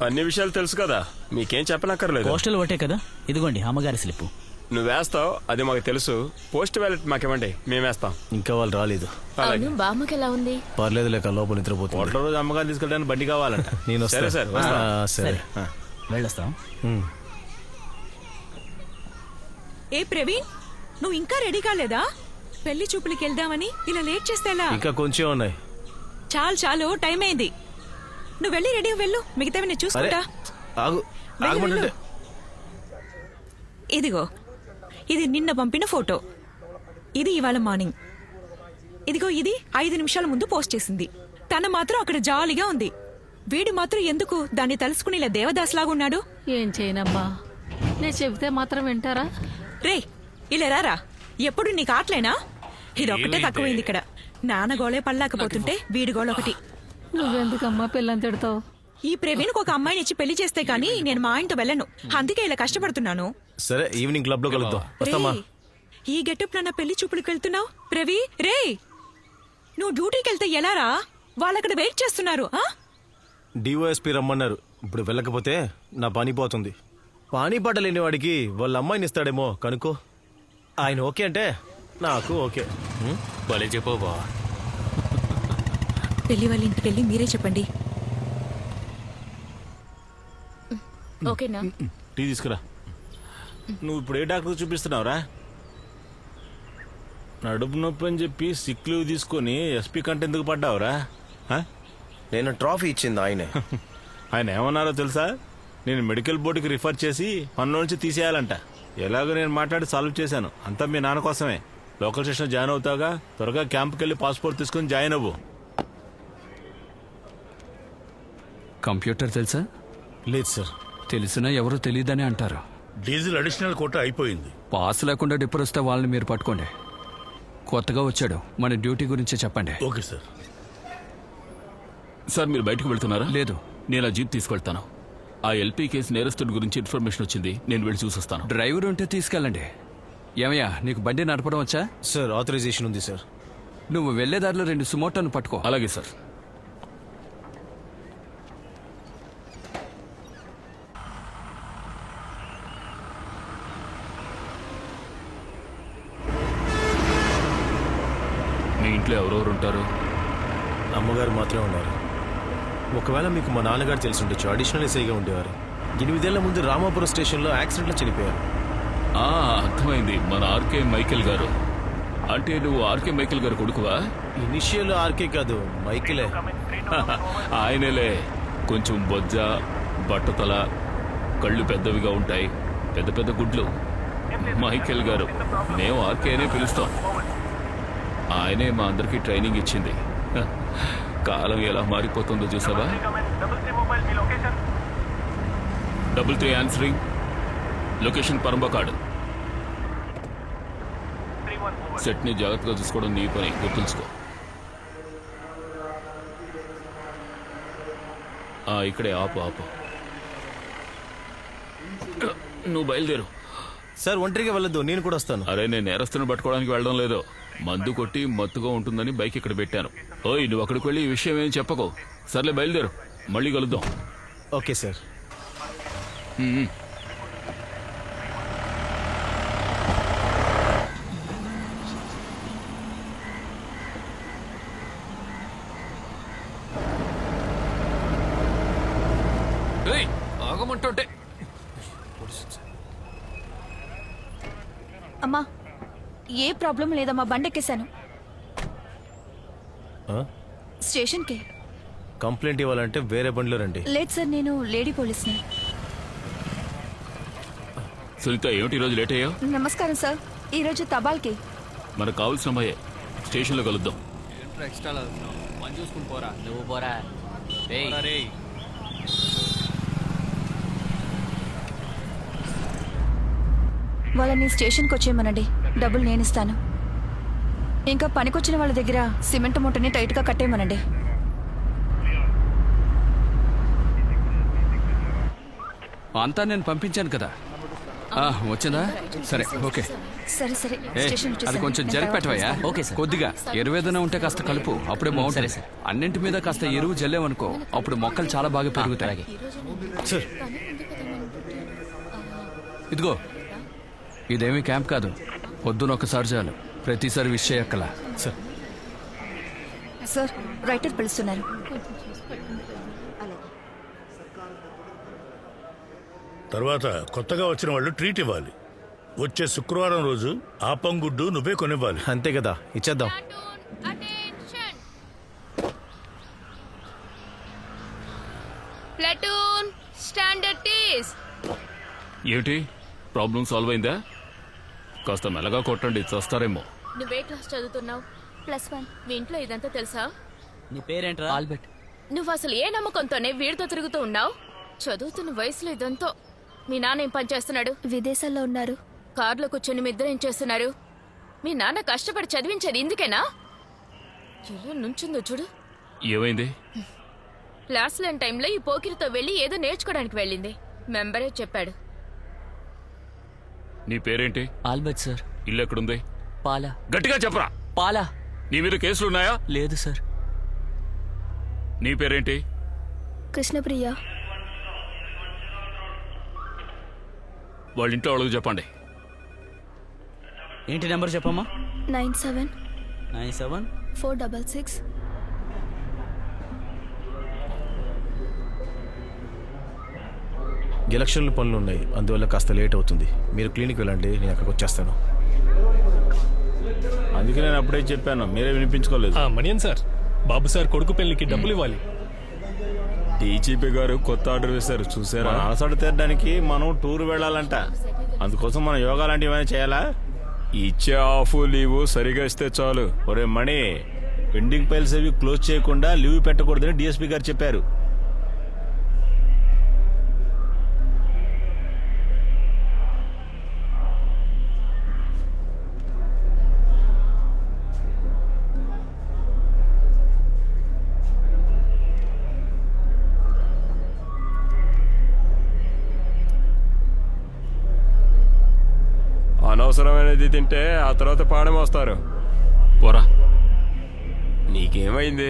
అన్ని విషయాలు తెలుసు కదా, మీకేం చెప్పనక్కర్లేదు. పోస్టల్ ఓటే కదా, ఇదిగోండి అమ్మగారి స్లిప్. నువ్వు వేస్తావు, అది మాకు తెలుసు. పోస్ట్ వ్యాలెట్ మాకివ్వండి, మేము వేస్తాం. ఇంకా వాళ్ళు రాలేదు. అవును, బామ్మకి ఎలా ఉంది? పర్లేదు లేక లోపల నిద్రపోతుంది. హోటల్ రోజు అమ్మగారిని తీసుకెళ్ళడానికి బండి కావాలంట. నేను సరే సార్, వస్తా. సరే వెళ్ళొస్తాం. ఏ ప్రవీణ్, నువ్వు ఇంకా రెడీ కాలేదా? పెళ్లి చూపులకి వెళ్దామని ఇలా లేట్ చేస్తే ఎలా? ఇంకా కొంచెం ఉన్నాయి. చాలు చాలు, టైం అయింది. నువ్వు వెళ్ళి రెడీ వెళ్ళు, మిగతావి నేను చూసుకుంటా. ఆగు, ఆగమంటే. ఇదిగో, ఇది నిన్న పంపిన ఫోటో, ఇది ఇవాళ మార్నింగ్. ఇదిగో, ఇది 5 నిమిషాల ముందు పోస్ట్ చేసింది. తన మాత్రం అక్కడ జాలీగా ఉంది. వీడు మాత్రం ఎందుకు దాన్ని తలుసుకుని ఇలా దేవదాస్లాగున్నాడు? ఏం చేయనమ్మా, నేను చెబితే మాత్రం వింటారా? రే, ఇలా రారా. ఎప్పుడు నీకు ఆటలేనా? ఇదొక్కటే తక్కువైంది ఇక్కడ. నాన్న గోళే పడలేకపోతుంటే వీడి గోళ ఒకటి. నువ్వెందుకమ్మా పిల్లని తిడతావు? ఈ ప్రవీణ్కి ఒక అమ్మాయిని ఇచ్చి పెళ్లి చేస్తే గానీ నేను మా ఆయనతో వెళ్ళను. అందుకే ఇలా కష్టపడుతున్నాను. సరే, ఈవినింగ్ క్లబ్ లో కలుద్దాం. వస్తామా? రేయ్, ఈ గెటప్ నా పెళ్లి చూపులకు వెళ్తున్నావు ప్రవీ? రే, నువ్వు డ్యూటీకి వెళ్తే ఎలా రా? వాళ్ళక్కడ వెయిట్ చేస్తున్నారు. డిఓఎస్పీ రమ్మన్నారు. ఇప్పుడు వెళ్ళకపోతే నా పని పోతుంది. పానీ పాట లేని వాడికి వాళ్ళ అమ్మాయిని ఇస్తాడేమో కనుక్కో. ఆయన ఓకే అంటే నాకు ఓకే. భలే చెప్పవా. పెళ్లి వాళ్ళ ఇంటికి వెళ్ళి మీరే చెప్పండి. ఓకేనా? టీ తీసుకురా. నువ్వు ఇప్పుడు ఏ డాక్టర్ చూపిస్తున్నావురా? నడుపు నొప్పి అని చెప్పి సిక్ లీవ్ తీసుకొని ఎస్పీ కంటే ఎందుకు పడ్డావురా? నేను ట్రాఫీ ఇచ్చింది ఆయనే. ఆయన ఏమన్నారో తెలుసా? నేను మెడికల్ బోర్డుకి రిఫర్ చేసి పనిలో నుంచి తీసేయాలంట. ఎలాగో నేను మాట్లాడి సాల్వ్ చేశాను. అంతా మీ నాన్న కోసమే. లోకల్ స్టేషన్ జాయిన్ అవుతాగా, త్వరగా క్యాంప్కి వెళ్ళి పాస్పోర్ట్ తీసుకుని జాయిన్ అవ్వు. కంప్యూటర్ తెలుసా? లేదు సార్. తెలిసినా ఎవరో తెలియదని అంటారు. డీజిల్ అడిషనల్ కోటా అయిపోయింది. పాస్ లేకుండా డిప్పర్ వస్తే వాళ్ళని మీరు పట్టుకోండి. కొత్తగా వచ్చాడు, మన డ్యూటీ గురించి చెప్పండి. Okay sir. సార్, మీరు బయటకు వెళ్తున్నారా? లేదు, నేను ఆ జీప్ తీసుకెళ్తాను. ఆ ఎల్పీ కేసు నేరస్తుడి గురించి ఇన్ఫర్మేషన్ వచ్చింది, నేను వెళ్ళి చూసొస్తాను. డ్రైవర్ ఉంటే తీసుకెళ్ళండి. ఏమయ్యా, నీకు బండి నడపడం వచ్చా? సార్, ఆథరైజేషన్ ఉంది సార్. నువ్వు వెళ్లేదారిలో 2 సుమోటోను పట్టుకో. అలాగే సార్. మీ ఇంట్లో ఎవరెవరు ఉంటారు? అమ్మగారు మాత్రమే ఉన్నారు. ఒకవేళ మీకు మా నాన్నగారు తెలిసి ఉండొచ్చు. అడిషనల్ ఎస్ఐగా ఉండేవారు. 8 ఏళ్ల ముందు రామాపురం స్టేషన్లో యాక్సిడెంట్లో చనిపోయారు. అర్థమైంది, మన ఆర్కే మైకేల్ గారు. అంటే నువ్వు ఆర్కే మైకేల్ గారు కొడుకువా? ఇనిషియల్ ఆర్కే కాదు, మైకిలే. ఆయనలే. కొంచెం బొజ్జ, బట్టతల, కళ్ళు పెద్దవిగా ఉంటాయి, పెద్ద పెద్ద గుడ్లు. మైకేల్ గారు. మేము ఆర్కే అనే పిలుస్తాం. ఆయనే మా అందరికీ ట్రైనింగ్ ఇచ్చింది. కాలం ఎలా మారిపోతుందో చూసావా? 33 ఆన్సరింగ్. లొకేషన్ పరంబకాడు. సెట్ ని జాగ్రత్తగా చూసుకోవడం నీ పని, గుర్తుంచుకో. ఇక్కడే ఆపు ఆపు. నువ్వు బయలుదేరు. సార్, ఒంటరిగా వెళ్ళొద్దు, నేను కూడా వస్తాను. అరే, నేను నేరస్తుని పట్టుకోవడానికి వెళ్ళడం లేదు. మందు కొట్టి మత్తుగా ఉంటుందని బైక్ ఇక్కడ పెట్టాను. ఓయ్, నువ్వు అక్కడికి వెళ్ళి ఈ విషయం ఏం చెప్పకో. సర్లే, బయలుదేరు, మళ్ళీ కలుద్దాం. Okay sir. ఆగమంటుంటే. అమ్మా, ఏ ప్రాబ్లం లేదమ్మా, బండెక్కేశాను. స్టేషన్కి కంప్లైంట్ ఇవ్వాలంటే వేరే బండిలో రండి. లేదు సార్, నేను లేడీ పోలీస్ని. సునీత, ఏమిటి ఈరోజు లేట్ అయ్యావు? నమస్కారం సార్, ఈరోజు తబాల్కి. మనకు కావాల్సిన అమ్మాయే. స్టేషన్లో కలుద్దాం. నువ్వు పోరా. వాళ్ళని స్టేషన్కి వచ్చేయమనండి, డబ్బులు నేను ఇస్తాను. ఇంకా పనికొచ్చిన వాళ్ళ దగ్గర సిమెంట్ మూటని టైట్గా కట్టేయమనండి. అంతా నేను పంపించాను కదా. వచ్చిందా? సరే, ఓకే. సరే సరే ఏ, స్టేషన్ అది వచ్చేసాను. కొంచెం నేను జరిపెట్టవయ్యా. తర్వాత ఓకే సార్. కొద్దిగా ఎరువేదన ఉంటే కాస్త కలుపు, అప్పుడే బాగుంటుంది. సరే. అన్నింటి మీద కాస్త ఎరువు జల్లేమనుకో, అప్పుడు మొక్కలు చాలా బాగా పెరుగుతాయి. సార్ ఇదిగో, ఇదేమీ క్యాంప్ కాదు. పొద్దున ఒకసారి చాలు, ప్రతిసారి విష్ చేయక్కలా. సార్ సార్ రైటర్ పిలుస్తున్నారు. తర్వాత కొత్తగా వచ్చిన వాళ్ళు ట్రీట్ ఇవ్వాలి. వచ్చే శుక్రవారం రోజు ఆపంగుడ్డు నువ్వే కొనివ్వాలి. అంతే కదా, ఇచ్చేద్దాం. ప్లాటూన్ స్టాండర్డ్ టీస్. ఏమిటి ప్రాబ్లం సాల్వ్ అయిందా? కాస్త మెల్లగా కొట్టండి, చస్తారేమో. నువ్వే క్లాస్ చదువుతున్నావు? +1. మీ ఇంట్లో ఇదంతా తెలుసా? నీ పేరేంట్రా? ఆల్బర్ట్. నువ్వు అసలు ఏ నమ్మకంతోనే వీడితో తిరుగుతూ ఉన్నావు? చదువుతున్న వయసులో ఇదంతా. మీ నాన్న ఏం పని చేస్తున్నాడు? విదేశాల్లో ఉన్నారు. కారులో కూర్చొని మీ ఇద్దరు ఏం చేస్తున్నారు? మీ నాన్న కష్టపడి చదివించేది ఇందుకేనా? ఎలా నుంచుందో చూడు. ఏమైంది? క్లాస్ లేని టైంలో ఈ పోకిరితో వెళ్ళి ఏదో నేర్చుకోవడానికి వెళ్ళింది. మెంబరే చెప్పాడు. నీ పేరేంటి? Albert sir. ఇల్లు ఎక్కడుంది? పాలా. గట్టిగా చెప్పరా. పాలా. నీ మీద కేసులున్నాయా? లేదు సార్. నీ పేరేంటి? కృష్ణప్రియ. వాళ్ళ ఇంట్లో వాళ్ళకి చెప్పండి. ఏంటి నెంబర్ చెప్పమ్మా? 97 97 466. ఎలక్షన్లు పనులు ఉన్నాయి, అందువల్ల కాస్త లేట్ అవుతుంది. మీరు క్లినిక్ వెళ్ళండి, నేను అక్కడికి వచ్చేస్తాను. అందుకే నేను అప్పుడే చెప్పాను, మీరే వినిపించుకోలేదు. మణియన్ సార్, బాబు సార్ కొడుకు పెళ్లికి డబ్బులు ఇవ్వాలి. డీజీపీ గారు కొత్త ఆర్డర్ వేశారు, చూసారా? మన అలసట తీరడానికి మనం టూర్ వెళ్ళాలంట. అందుకోసం మనం యోగా లాంటివి ఏమైనా చేయాలా? ఇచ్చే ఆఫ్ లీవ్ సరిగా ఇస్తే చాలు. ఒరే మణి, పెండింగ్ ఫైల్స్ అవి క్లోజ్ చేయకుండా లీవ్ పెట్టకూడదని డిఎస్పీ గారు చెప్పారు. అనవసరమైనది తింటే ఆ తర్వాత పాడమోస్తారు. పోరా. నీకేమైంది?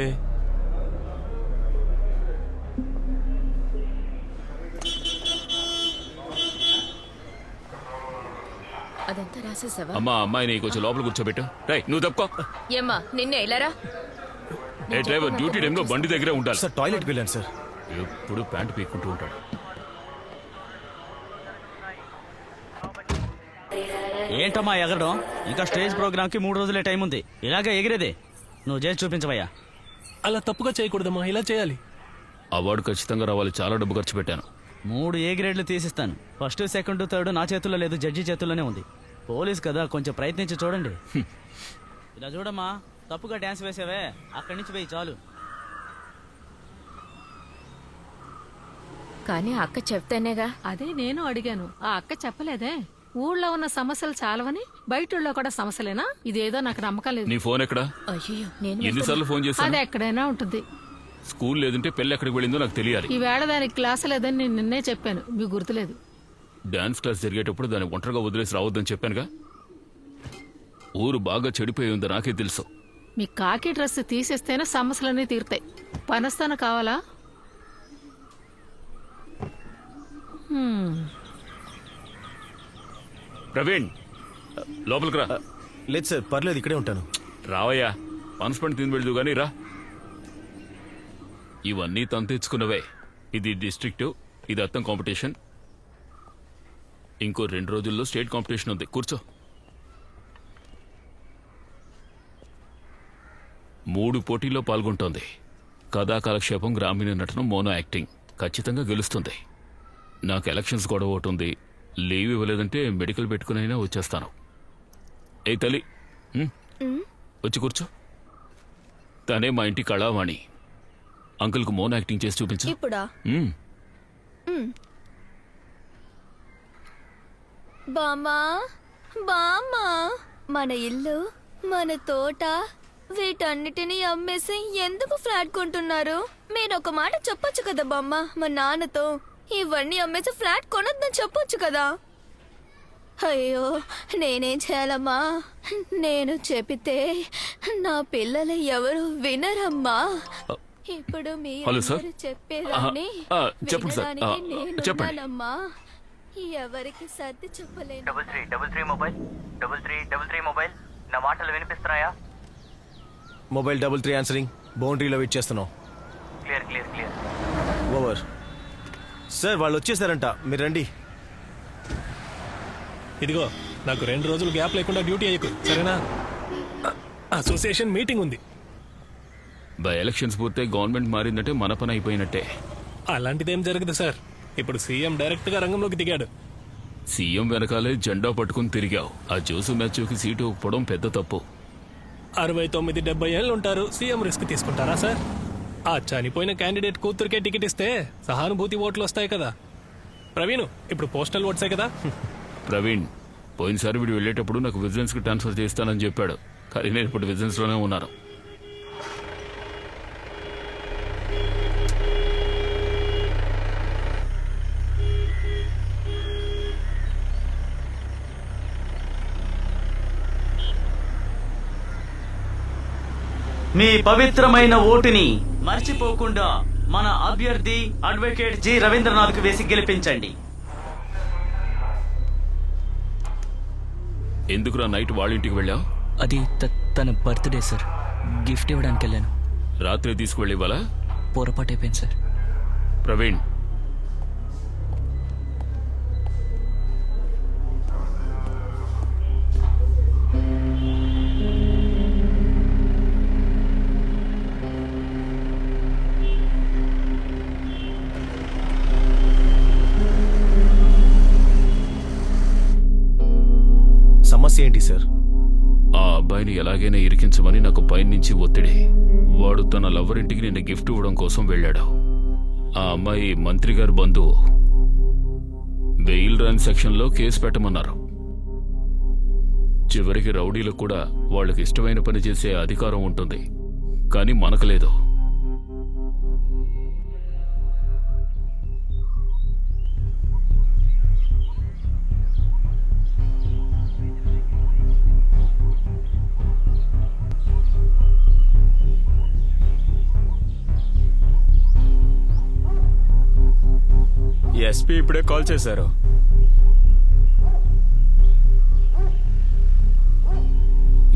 అదంతా రాసేసావా? అమ్మా, అమ్మాయిని కొంచెం లోపల కూర్చోబెట్టు. రై, నువ్వు తప్పుకో. ఏమ్మా నిన్నే ఇలారా? ఏ డ్రైవర్, డ్యూటీ టైంలో బండి దగ్గరే ఉండాలి. సార్ టాయిలెట్కి వెళ్ళాను సార్. ఎప్పుడు ప్యాంటు పీక్కుంటూ ఉంటాడు. ఏంటమ్మా ఎగరడం? ఇంకా స్టేజ్ ప్రోగ్రామ్ కి 3 రోజులే టైం ఉంది. ఇలాగే ఎగిరేదే. నువ్వు చేసి చూపించవయ్యా. అలా తప్పుగా చేయకూడదమ్మా, ఇలా చేయాలి. అవార్డు ఖచ్చితంగా రావాలి, చాలా డబ్బు ఖర్చు పెట్టాను. 3 ఏ గ్రేడ్లు తీసిస్తాను. ఫస్ట్, సెకండ్, థర్డ్ నా చేతుల్లో లేదు, జడ్జి చేతుల్లోనే ఉంది. పోలీస్ కదా, కొంచెం ప్రయత్నించి చూడండి. ఇలా చూడమ్మా, తప్పుగా డాన్స్ వేసావే, అక్కడి నుంచి పోయి చాలు. కానీ అక్క చెప్తేనేగా. అదే నేను అడిగాను, ఆ అక్క చెప్పలేదే. ఊళ్ళో ఉన్న సమస్యలు చాలవని బయటలో కూడా సమస్యలేనా? ఇదేదో నాకు నమ్మకం లేదు. నీ ఫోన్ ఎక్కడా? అయ్యో, నేను ఎన్నిసార్లు ఫోన్ చేశాను? అది ఎక్కడైనా ఉంటుంది. స్కూల్ లేదంటే పెళ్ళి ఎక్కడికి వెళ్ళిందో నాకు తెలియాలి. ఈ వేళ దానికి క్లాస్ లేదని నేను నిన్నే చెప్పాను, మీకు గుర్తులేదు. డాన్స్ క్లాస్ జరిగేటప్పుడు దాన్ని ఒంటరిగా వదిలేసి రావద్దని చెప్పానుగా. ఊరు బాగా చెడిపోయి ఉంది, నాకే తెలుసు. మీ కాకి డ్రెస్ తీసేస్తేనే సమస్యలన్నీ తీరుతాయి. పనస్తాను కావాలా? ప్రవీణ్, లోపలికి రా. లేదు సార్, పర్లేదు, ఇక్కడే ఉంటాను. రావయ్యా, పనిష్మెంట్ తిని వెళ్దు గానీ రా. ఇవన్నీ తను తెచ్చుకున్నవే. ఇది డిస్ట్రిక్ట్, ఇది అర్థం కాంపిటీషన్. ఇంకో 2 రోజుల్లో స్టేట్ కాంపిటీషన్ ఉంది. కూర్చో. 3 పోటీల్లో పాల్గొంటోంది. కథా కాలక్షేపం, గ్రామీణ నటనం, మోనో యాక్టింగ్. ఖచ్చితంగా గెలుస్తుంది. నాకు ఎలక్షన్స్ గొడవ ఒకటి ఉంది. లీవ్ ఇవ్వలేదంటే మెడికల్ పెట్టుకునైనా వచ్చేస్తాను. ఏ తల్లి, వచ్చి కూర్చో. తనే మా ఇంటి కళావాణి. అంకుల్కు మోనో యాక్టింగ్ చేసి చూపించు. ఇప్పుడా? బామ్మా బామ్మా, మన ఇల్లు, మన తోట, వీటన్నిటినీ అమ్మేసి ఎందుకు ఫ్లాట్ కొంటున్నారు? మీరు ఒక మాట చెప్పొచ్చు కదా బామ్మ, మా నాన్నతో. ఇవన్నీ అమ్మేసి ఫ్లాట్ కొనొద్దని చెప్పొచ్చు కదా. అయ్యో నేనేం చేయాలమ్మా? నేను చెబితే నా పిల్లలు ఎవరు వినరమ్మా. ఇప్పుడు హలో సార్. మీరు చెప్పేదాన్ని చెప్పండి సార్. వినడానికి నేను చెప్పండి. ఉన్నానమ్మా. ఎవరికి సర్ది చెప్పలేను. 3333 మొబైల్ నా మాటలు వినిపిస్తున్నాయా? Mobile 33 answering. బౌండరీలో వెయిట్ చేస్తున్నాం. క్లియర్. ఓవర్. సార్ వాళ్ళు వచ్చేసారంట, మీరు రండి. ఇదిగో నాకు 2 రోజులు గ్యాప్ లేకుండా డ్యూటీ అయ్యకు, సరేనా? అసోసియేషన్ మీటింగ్ ఉంది. బై ఎలక్షన్స్ పూర్తే గవర్నమెంట్ మారిందంటే మన పని అయిపోయినట్టే. అలాంటిదేం జరగదు సార్. ఇప్పుడు సీఎం డైరెక్ట్ గా రంగంలోకి దిగాడు. సీఎం వెనకాలే జెండా పట్టుకుని తిరిగావు. ఆ జోసు మ్యాచ్కి సీటు ఒప్పుకోవడం పెద్ద తప్పు. 69-70 ఏళ్ళు ఉంటారు, సీఎం రిస్క్ తీసుకుంటారా సార్? ఆ చనిపోయిన క్యాండిడేట్ కూతురికే టికెట్ ఇస్తే సహానుభూతి ఓట్లు వస్తాయి కదా. ప్రవీణ్ ఇప్పుడు పోస్టల్ ఓట్సే కదా. ప్రవీణ్ పోయినసారి వీడు వెళ్ళేటప్పుడు నాకు విజిలెన్స్కి ట్రాన్స్ఫర్ చేస్తానని చెప్పాడు, కానీ నేను ఇప్పుడు విజిలెన్స్లోనే ఉన్నాను. మీ పవిత్రమైన ఓటుని మర్చిపోకుండా మన అభ్యర్థి అడ్వకేట్ జి రవీంద్రనాథ్కు వేసి గెలిపించండి. ఎందుకురా నైట్ వాళ్ళ ఇంటికి వెళ్ళావు? అది తన బర్త్డే సార్, గిఫ్ట్ ఇవ్వడానికి వెళ్ళాను. రాత్రి తీసుకువెళ్ళి ఇవ్వాలా? పొరపాటు అయిపోయింది సార్. ప్రవీణ్ సమస్య ఏంటి సార్? ఆ అబ్బాయిని ఎలాగైనా ఇరికించమని నాకు పైనుంచి ఒత్తిడి. వాడు తన లవ్వర్ ఇంటికి నిన్న గిఫ్ట్ ఇవ్వడం కోసం వెళ్ళాడు. ఆ అమ్మాయి మంత్రి గారి బంధువు. బెయిల్ రాని సెక్షన్లో కేసు పెట్టమన్నారు. చివరికి రౌడీలకు కూడా వాళ్ళకి ఇష్టమైన పని చేసే అధికారం ఉంటుంది, కానీ మనకు లేదు. ఎస్పీ ఇప్పుడే కాల్ చేశారు.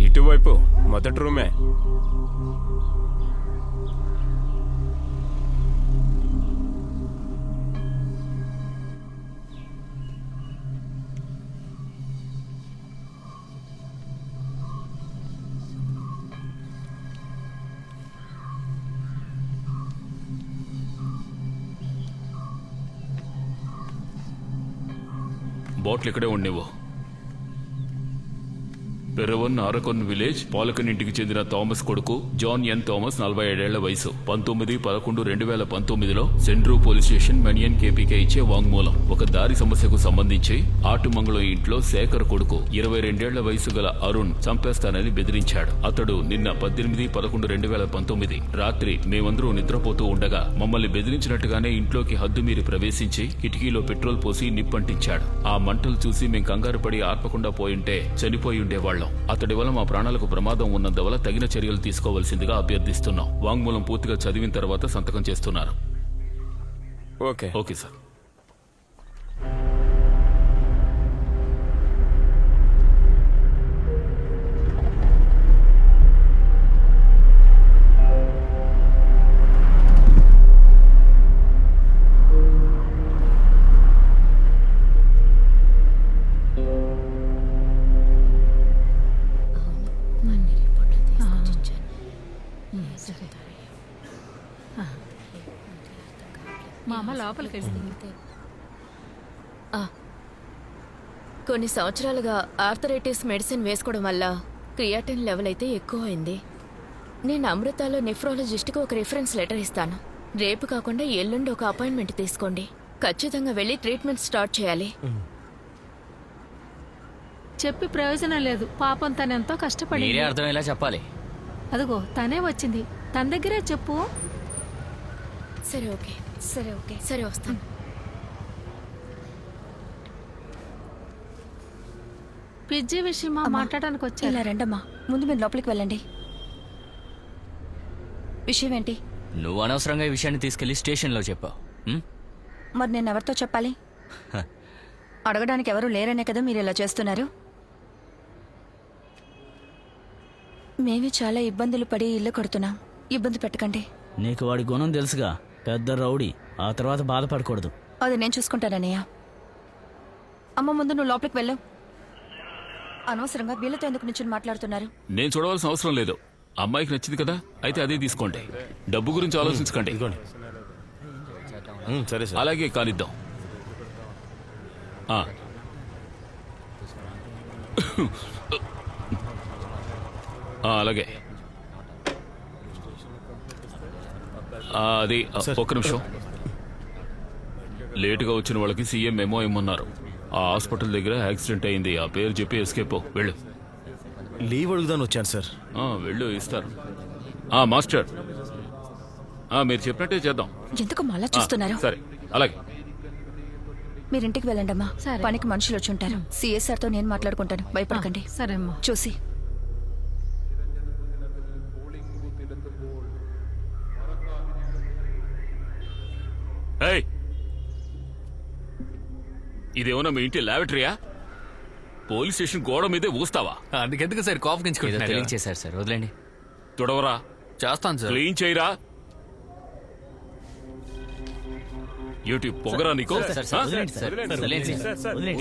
ఇటువైపు మొదటి రూమే. బాటిల్ ఇక్కడే ఉండేవో. పెరవన్ ఆరకొన్ విలేజ్ పాలకన్ ఇంటికి చెందిన థామస్ కొడుకు జాన్ ఎన్ థామస్ 47 ఏళ్ల వయసు 19/11/2019లో సెంట్రూ పోలీస్ స్టేషన్ మెనియన్ కేపీకే ఇచ్చే వాంగ్మూలం. ఒక దారి సమస్యకు సంబంధించి ఆటుమంగళం ఇంట్లో శేఖర్ కొడుకు 22 ఏళ్ల వయసు గల అరుణ్ చంపేస్తానని బెదిరించాడు. అతడు నిన్న 18/11/2019 రాత్రి మేమందరూ నిద్రపోతూ ఉండగా మమ్మల్ని బెదిరించినట్టుగానే ఇంట్లోకి హద్దుమీరి ప్రవేశించి కిటికీలో పెట్రోల్ పోసి నిప్పంటించాడు. ఆ మంటలు చూసి మేం కంగారు పడి ఆర్పకుండా పోయింటే చనిపోయి ఉండేవాళ్ళం. అతడి వల్ల మా ప్రాణాలకు ప్రమాదం ఉన్నందువల్ల తగిన చర్యలు తీసుకోవాల్సిందిగా అభ్యర్థిస్తున్నాం. వాంగ్మూలం పూర్తిగా చదివిన తర్వాత సంతకం చేస్తున్నారు. Okay sir. కొన్ని సంవత్సరాలుగా ఆర్థరైటిస్ మెడిసిన్ వేసుకోవడం వల్ల క్రియాటిన్ లెవెల్ అయితే ఎక్కువ అయింది. నేను అమృతాలో నెఫ్రాలజిస్ట్కి ఒక రిఫరెన్స్ లెటర్ ఇస్తాను. రేపు కాకుండా ఎల్లుండి ఒక అపాయింట్మెంట్ తీసుకోండి. ఖచ్చితంగా వెళ్ళి ట్రీట్మెంట్ స్టార్ట్ చేయాలి. చెప్పి ప్రయోజనం లేదు. పాపం తనెంతో కష్టపడి. మీరే అర్థమయ్యేలా చెప్పాలి. అదిగో తనే వచ్చింది, తన దగ్గరే చెప్పు. సరే వస్తాను. పిజ్జి విషయమా మాట్లాడడానికి వచ్చా. ఇలా రండమ్మా, ముందు మీరు లోపలికి వెళ్ళండి. విషయం ఏంటి? నువ్వు అనవసరంగా ఈ విషయాన్ని తీసుకెళ్లి స్టేషన్లో చెప్పావు. మరి నేను ఎవరితో చెప్పాలి? అడగడానికి ఎవరు లేరనే కదా మీరు ఇలా చేస్తున్నారు. మేమే చాలా ఇబ్బందులు పడి ఇల్లు కడుతున్నాం, ఇబ్బంది పెట్టకండి. నీకు వాడి గుణం తెలుసుగా, పెద్ద రౌడీ. ఆ తర్వాత బాధపడకూడదు. అది నేను చూసుకుంటానన్నయ్య. అమ్మ, ముందు నువ్వు లోపలికి వెళ్ళు. అనవసరంగా వీళ్ళతో ఎందుకు నుంచి మాట్లాడుతున్నారు? నేను చూడవలసిన అవసరం లేదు. అమ్మాయికి నచ్చింది కదా, అయితే అదే తీసుకోండి. డబ్బు గురించి ఆలోచించకండి. సరే సార్. అలాగే కానిద్దాం. అలాగే అది ఒక్క నిమిషం. లేటుగా వచ్చిన వాళ్ళకి సీఎం మెమో ఇమ్మన్నారు. ఆ హాస్పిటల్ దగ్గర యాక్సిడెంట్ అయింది. ఆ పేరు చెప్పి ఎస్కేప్ వెళ్ళు. లీవ్ అడుగుదాని వచ్చాను సార్. వెళ్ళు, ఇస్తారు. మాస్టర్, మీరు చెప్పినట్టే చేద్దాం. ఎందుకు మళ్ళా చూస్తున్నారు? సరే, అలాగే. మీరు ఇంటికి వెళ్ళండి అమ్మా. పనికి మనుషులు వచ్చి ఉంటారు. సిఎస్ఆర్ తో నేను మాట్లాడుకుంటాను, భయపడకండి. సరే అమ్మా. చూసి ఇదేమన్నా మీ ఇంటి ల్యాబరేటరీయా? పోలీస్ స్టేషన్ గోడ మీదే ఊస్తావా? అందుకెందుకు సార్ కాఫ్ చేశారు సార్, వదిలేండి. తుడవరా, చేస్తాను సార్. క్లీన్ చేయరా. యూట్యూబ్ పొగరా నీకు?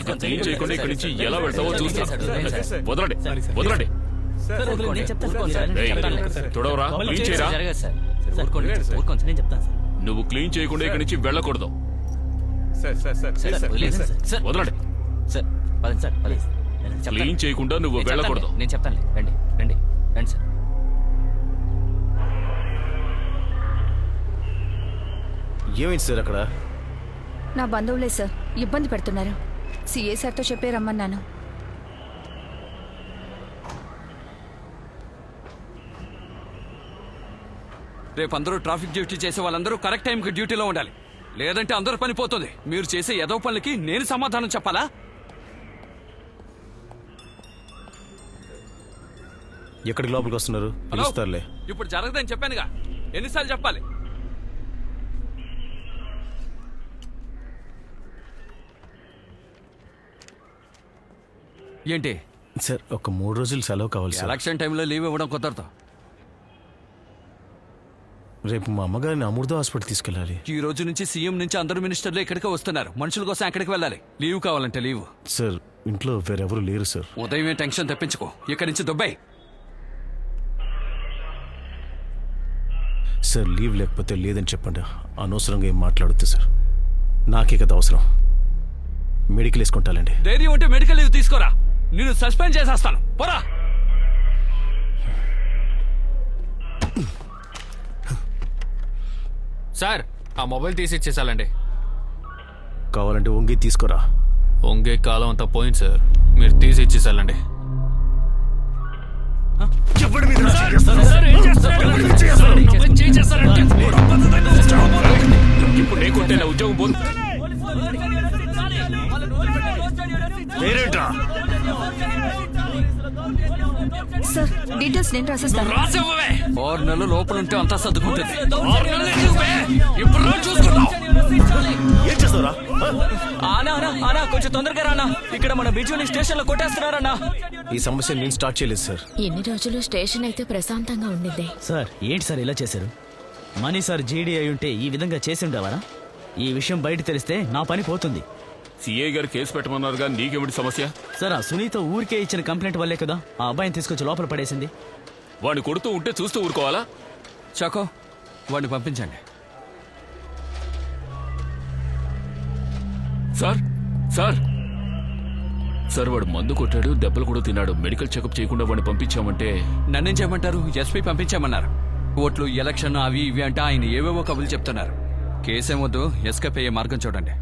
ఇక క్లీన్ చేయకుండా ఇక్కడి నుంచి ఎలా వెళ్తావో చూస్తా. వదలండి, వదలండి. తుడవరా, క్లీన్ చేయరా. నువ్వు క్లీన్ చేయకుండా ఇక్కడి నుంచి వెళ్ళకూడదు. వదలండి. క్లీన్ చేయకుండా నువ్వు వెళ్ళకూడదు. నేను చెప్తాను. రండి రండి రండి సార్. ఏమైంది సార్ అక్కడ? నా బంధువులే సార్, ఇబ్బంది పెడుతున్నారు. సిఎస్ఆర్ తో చెప్పే రమ్మన్నాను. రేపు అందరూ ట్రాఫిక్ డ్యూటీ చేసే వాళ్ళందరూ కరెక్ట్ టైంకి డ్యూటీలో ఉండాలి. లేదంటే అందరూ పని పోతుంది. మీరు చేసే ఏదో పనులకి నేను సమాధానం చెప్పాలా? ఎక్కడికి లోపలికి వస్తున్నారు? పిలుస్తారులే. ఇప్పుడు జరగదని చెప్పానుగా, ఎన్నిసార్లు చెప్పాలి? ఏంటి సార్, ఒక 3 రోజులు సెలవు కావాలి సార్. ఎలక్షన్ టైంలో లీవ్ ఇవ్వడం కుదరదు. రేపు మా అమ్మగారిని అమృత హాస్పిటల్ తీసుకెళ్ళాలి. ఈ రోజు నుంచి సీఎం నుంచి అందరు మినిస్టర్లు ఇక్కడికే వస్తున్నారు. మనుషుల కోసం ఎక్కడికి వెళ్ళాలి. లీవ్ కావాలంటే లీవ్. సార్, ఇంట్లో వేరెవరు లేరు సార్. ఉదయమే టెన్షన్ తెప్పించుకో. ఇక్కడి నుంచి దుబాయ్. సార్, లీవ్ లేకపోతే లేదని చెప్పండి. అనవసరంగా ఏం మాట్లాడొద్దు సార్. నాకే కదా అవసరం. మెడికల్ వేసుకుంటానండి. ధైర్యం ఉంటే మెడికల్ లీవ్ తీసుకోరా. నేను సస్పెండ్ చేసేస్తాను. పోరా. సార్, ఆ మొబైల్ తీసి ఇచ్చేసాలండి. కావాలంటే వంగి తీసుకోరా. వంగే కాలం అంతా పోయింది సార్. మీరు తీసి ఇచ్చేసాలండి. ఇప్పుడు నేను కొట్టే ఉద్యోగం పోతుంది. సార్, డీటెయిల్స్ నేను రాసిస్తాను. 6 నెలలు లోపల ఉంటే అంతా సర్దుకుంటుంది. ఏం చేస్తారా? కొంచెం తొందరగా రానా. ఇక్కడ మన బిజుని స్టేషన్ లో కొట్టేస్తున్నారన్నా. ఈ సమస్య నేను స్టార్ట్ చేయలేదు సార్. ఎన్ని రోజులు స్టేషన్ అయితే ప్రశాంతంగా ఉండింది. సార్, ఏంటి సార్ ఇలా చేశారు? మనీ సార్ జీడీ అయి ఉంటే ఈ విధంగా చేసి ఉండేవారా? ఈ విషయం బయట తెలిస్తే నా పని పోతుంది. సిఐ గారు కేసు పెట్టమన్నారుగా, నీకేమిటి సమస్య? సార్, ఆ సునీత ఊరికే ఇచ్చిన కంప్లైంట్ వల్లే కదా ఆ అబ్బాయిని తీసుకొచ్చి లోపల పడేసింది. వాడిని కొడుతూ ఉంటే చూస్తూ ఊరుకోవాలా? చాకో, వాడిని పంపించండి. సార్, సార్, సార్, వాడు మందు కొట్టాడు, దెబ్బలు కూడా తిన్నాడు. మెడికల్ చెకప్ చేయకుండా వాడిని పంపించామంటే నన్నేం చేయమంటారు? ఎస్పీ పంపించామన్నారు. ఓట్లు, ఎలక్షన్, అవి ఇవి అంటే ఆయన ఏవేవో కబులు చెప్తున్నారు. కేసేమొద్దు, ఎస్కేప్ అయ్యే మార్గం చూడండి.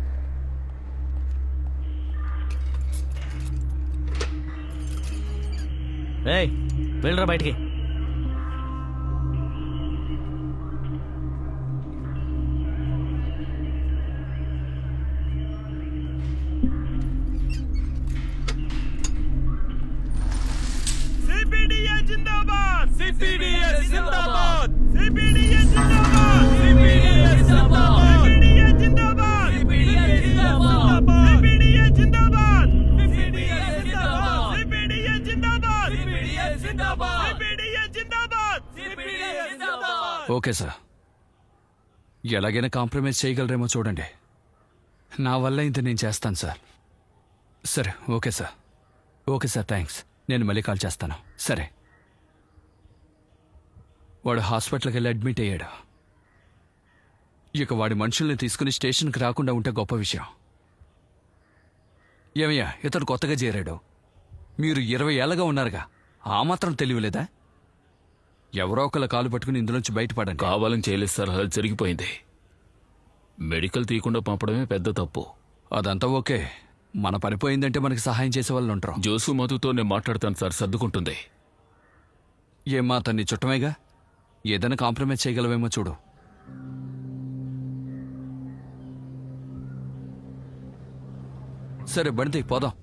ఏయ్, వెళ్ళరా బయటికి. ఓకే సార్, ఎలాగైనా కాంప్రమైజ్ చేయగలరేమో చూడండి. నా వల్ల ఇంత నేను చేస్తాను సార్. సరే, okay sir. Okay sir, thanks. నేను మళ్ళీ కాల్ చేస్తాను. సరే. వాడు హాస్పిటల్కి వెళ్ళి అడ్మిట్ అయ్యాడు. ఇక వాడి మనుషుల్ని తీసుకుని స్టేషన్కి రాకుండా ఉంటే గొప్ప విషయం. ఏమయ్యా, ఇతడు కొత్తగా చేరాడు. మీరు 20 ఏళ్ళగా ఉన్నారుగా, ఆ మాత్రం తెలియలేదా? ఎవరో ఒకళ్ళ కాలు పట్టుకుని ఇందులోంచి బయటపడండి. కావాలని చేయలేదు సార్, అది జరిగిపోయింది. మెడికల్ తీయకుండా పంపడమే పెద్ద తప్పు. అదంతా ఓకే. మన పనిపోయిందంటే మనకి సహాయం చేసే వాళ్ళు ఉంటారు. జోసు మధుతో నేను మాట్లాడతాను సార్, సర్దుకుంటుంది. ఏమ్మా, అతన్ని చుట్టమేగా, ఏదైనా కాంప్రమైజ్ చేయగలవేమో చూడు. సరే, బండి పోదాం.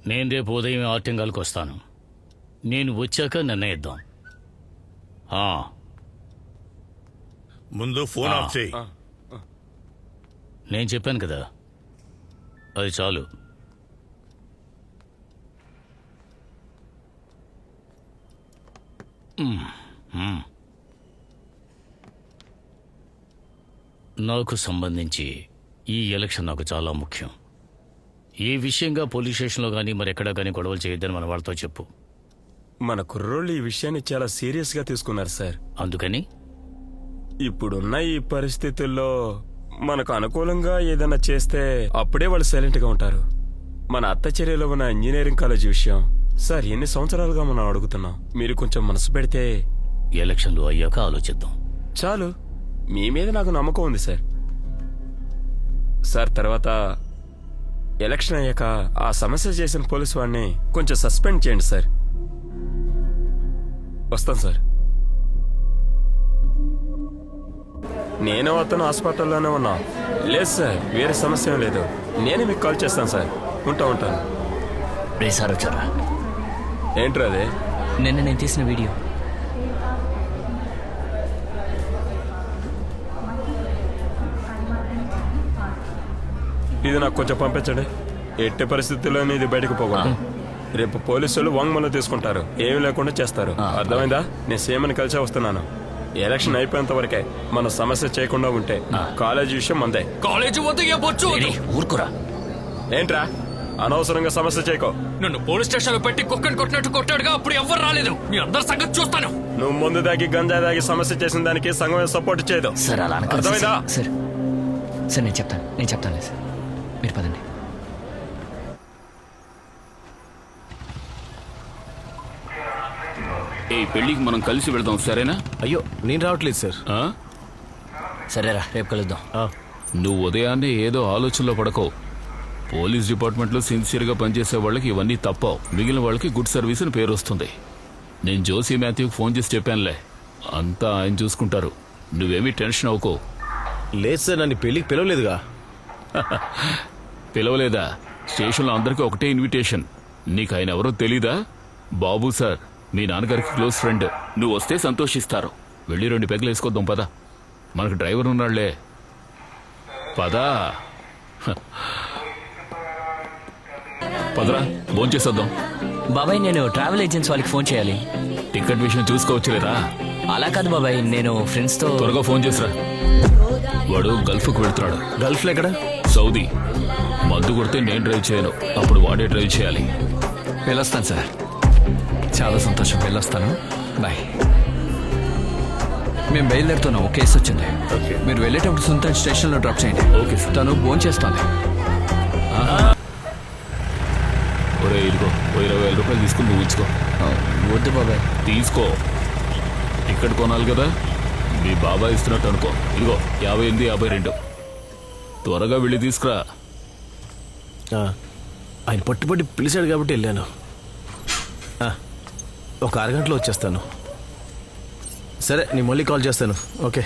నేను రేపు ఉదయం ఆర్టింగాల్కి వస్తాను. నేను వచ్చాక నిర్ణయిద్దాం. ముందు ఫోన్ ఆఫ్ చేయి. నేను చెప్పాను కదా, అది చాలు. నాకు సంబంధించి ఈ ఎలక్షన్ నాకు చాలా ముఖ్యం. ఏ విషయంగా పోలీస్ స్టేషన్లో కానీ మరెక్కడా కానీ గొడవలు చేయొద్దని మన వాళ్ళతో చెప్పు. మన కుర్రోళ్ళు ఈ విషయాన్ని చాలా సీరియస్గా తీసుకున్నారు సార్. అందుకని ఇప్పుడున్న ఈ పరిస్థితుల్లో మనకు అనుకూలంగా ఏదైనా చేస్తే అప్పుడే వాళ్ళు సైలెంట్గా ఉంటారు. మన అత్తచర్యలో ఉన్న ఇంజనీరింగ్ కాలేజీ విషయం సార్, ఎన్ని సంవత్సరాలుగా మనం అడుగుతున్నాం. మీరు కొంచెం మనసు పెడితే ఎలక్షన్లు అయ్యాక ఆలోచిద్దాం. చాలు, మీ మీద నాకు నమ్మకం ఉంది సార్. సార్, తర్వాత ఎలక్షన్ అయ్యాక ఆ సమస్య చేసిన పోలీసు వాడిని కొంచెం సస్పెండ్ చేయండి సార్. వస్తాను సార్. నేను అతను హాస్పిటల్లోనే ఉన్నా. లేదు సార్, వేరే సమస్య ఏం లేదు. నేనే మీకు కాల్ చేస్తాను సార్. ఉంటాను. రే సార్ వచ్చారా? ఏంట్రా అదే? నిన్న నేను తీసిన వీడియో. ఇది నాకు కొంచెం పంపించండి. ఎట్టి పరిస్థితుల్లోనే ఇది బయటకు పోకూడదు. రేపు పోలీసులు వాంగ్మూలం తీసుకుంటారు, ఏమీ లేకుండా చేస్తారు. అర్థమైందా? నేను సీఎంని కలిసే వస్తున్నాను. ఎలక్షన్ అయిపోయేంత వరకే మన సమస్య చేయకుండా ఉంటే కాలేజీ విషయం మందే. కాలేజీ ఊరుకురా. ఏంట్రా అనవసరంగా సమస్య చేయకో. నన్ను పోలీస్ స్టేషన్ లో పెట్టి కుక్కని కొట్టినట్టు కొట్టాడుగా, అప్పుడు ఎవ్వరు రాలేదు. మీ అందరి సంగతి చూస్తాను. నువ్వు ముందు దాగి గంజా దాగి సమస్య చేసిన దానికి సంఘం సపోర్ట్ చేయదు. అర్థమైందా? సార్, నేను చెప్తాను సార్. మీరు పదండి. ఈ పెళ్లికి మనం కలిసి వెళ్దాం, సరేనా? అయ్యో, నేను రావట్లేదు సార్. సరేరా, రేపు కలుద్దాం. నువ్వు ఉదయాన్నే ఏదో ఆలోచనలో పడకో. పోలీస్ డిపార్ట్మెంట్లో సిన్సియర్గా పనిచేసే వాళ్ళకి ఇవన్నీ తప్పవు. మిగిలిన వాళ్ళకి గుడ్ సర్వీస్ అని పేరు వస్తుంది. నేను జోసీ మాథ్యూకి ఫోన్ చేసి చెప్పానులే, అంతా ఆయన చూసుకుంటారు. నువ్వేమీ టెన్షన్ అవ్వకో. లేదు సార్, నన్ను పెళ్లికి పిలవలేదుగా. పిలవలేదా? స్టేషన్లో అందరికీ ఒకటే ఇన్విటేషన్. నీకు ఆయన ఎవరో తెలీదా? బాబు సార్, మీ నాన్నగారికి క్లోజ్ ఫ్రెండ్. నువ్వు వస్తే సంతోషిస్తారు. వెళ్ళి 2 పెగ్గులు వేసుకొద్దాం పదా. మనకు డ్రైవర్ ఉన్నాళ్లే, పదా. పదరా, భోంచేసేద్దాం. బాబాయ్, నేను ట్రావెల్ ఏజెన్సీ వాళ్ళకి ఫోన్ చేయాలి. టికెట్ విషయం చూసుకోవచ్చులేరా? అలా కాదు బాబాయ్, నేను ఫ్రెండ్స్తో. త్వరగా ఫోన్ చేసిరా. వాడు గల్ఫ్కు వెళ్తున్నాడు. గల్ఫ్లో ఎక్కడ? సౌదీ. మందు కొడితే నేను డ్రైవ్ చేయను, అప్పుడు వాడే డ్రైవ్ చేయాలి. వెళ్ళొస్తాను సార్. చాలా సంతోషం, వెళ్ళొస్తాను. బాయ్. మేము బయలుదేరుతున్నాం. ఒక కేసు వచ్చింది. మీరు వెళ్ళేటప్పుడు సుల్తాన్ స్టేషన్లో డ్రాప్ చేయండి. Okay sir. తను ఫోన్ చేస్తాను. ఒరే, ఇదిగో 20,000 రూపాయలు తీసుకుని నువ్వు ఉంచుకో. వద్దు బాబాయ్. తీసుకో, టికెట్ కొనాలి కదా. మీ బాబాయ్ ఇస్తున్నట్టు అనుకో. ఇదిగో 58, 52. త్వరగా వెళ్ళి తీసుకురా. ఆయన పట్టుబట్టి పిలిచాడు కాబట్టి వెళ్ళాను. ఒక 6 గంటలో వచ్చేస్తాను. సరే నేను మళ్ళీ కాల్ చేస్తాను. ఓకే.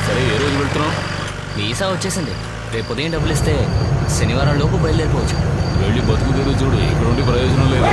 సరే ఏ రోజు వెళ్తున్నావు? వీసా వచ్చేసింది. రేపు ఉదయం డబ్బులు ఇస్తే శనివారం లోపు బయలుదేరిపోవచ్చు. వెళ్ళి బతుకు తెరువు చూడు, ఇక్కడ ఉండి ప్రయోజనం లేదు.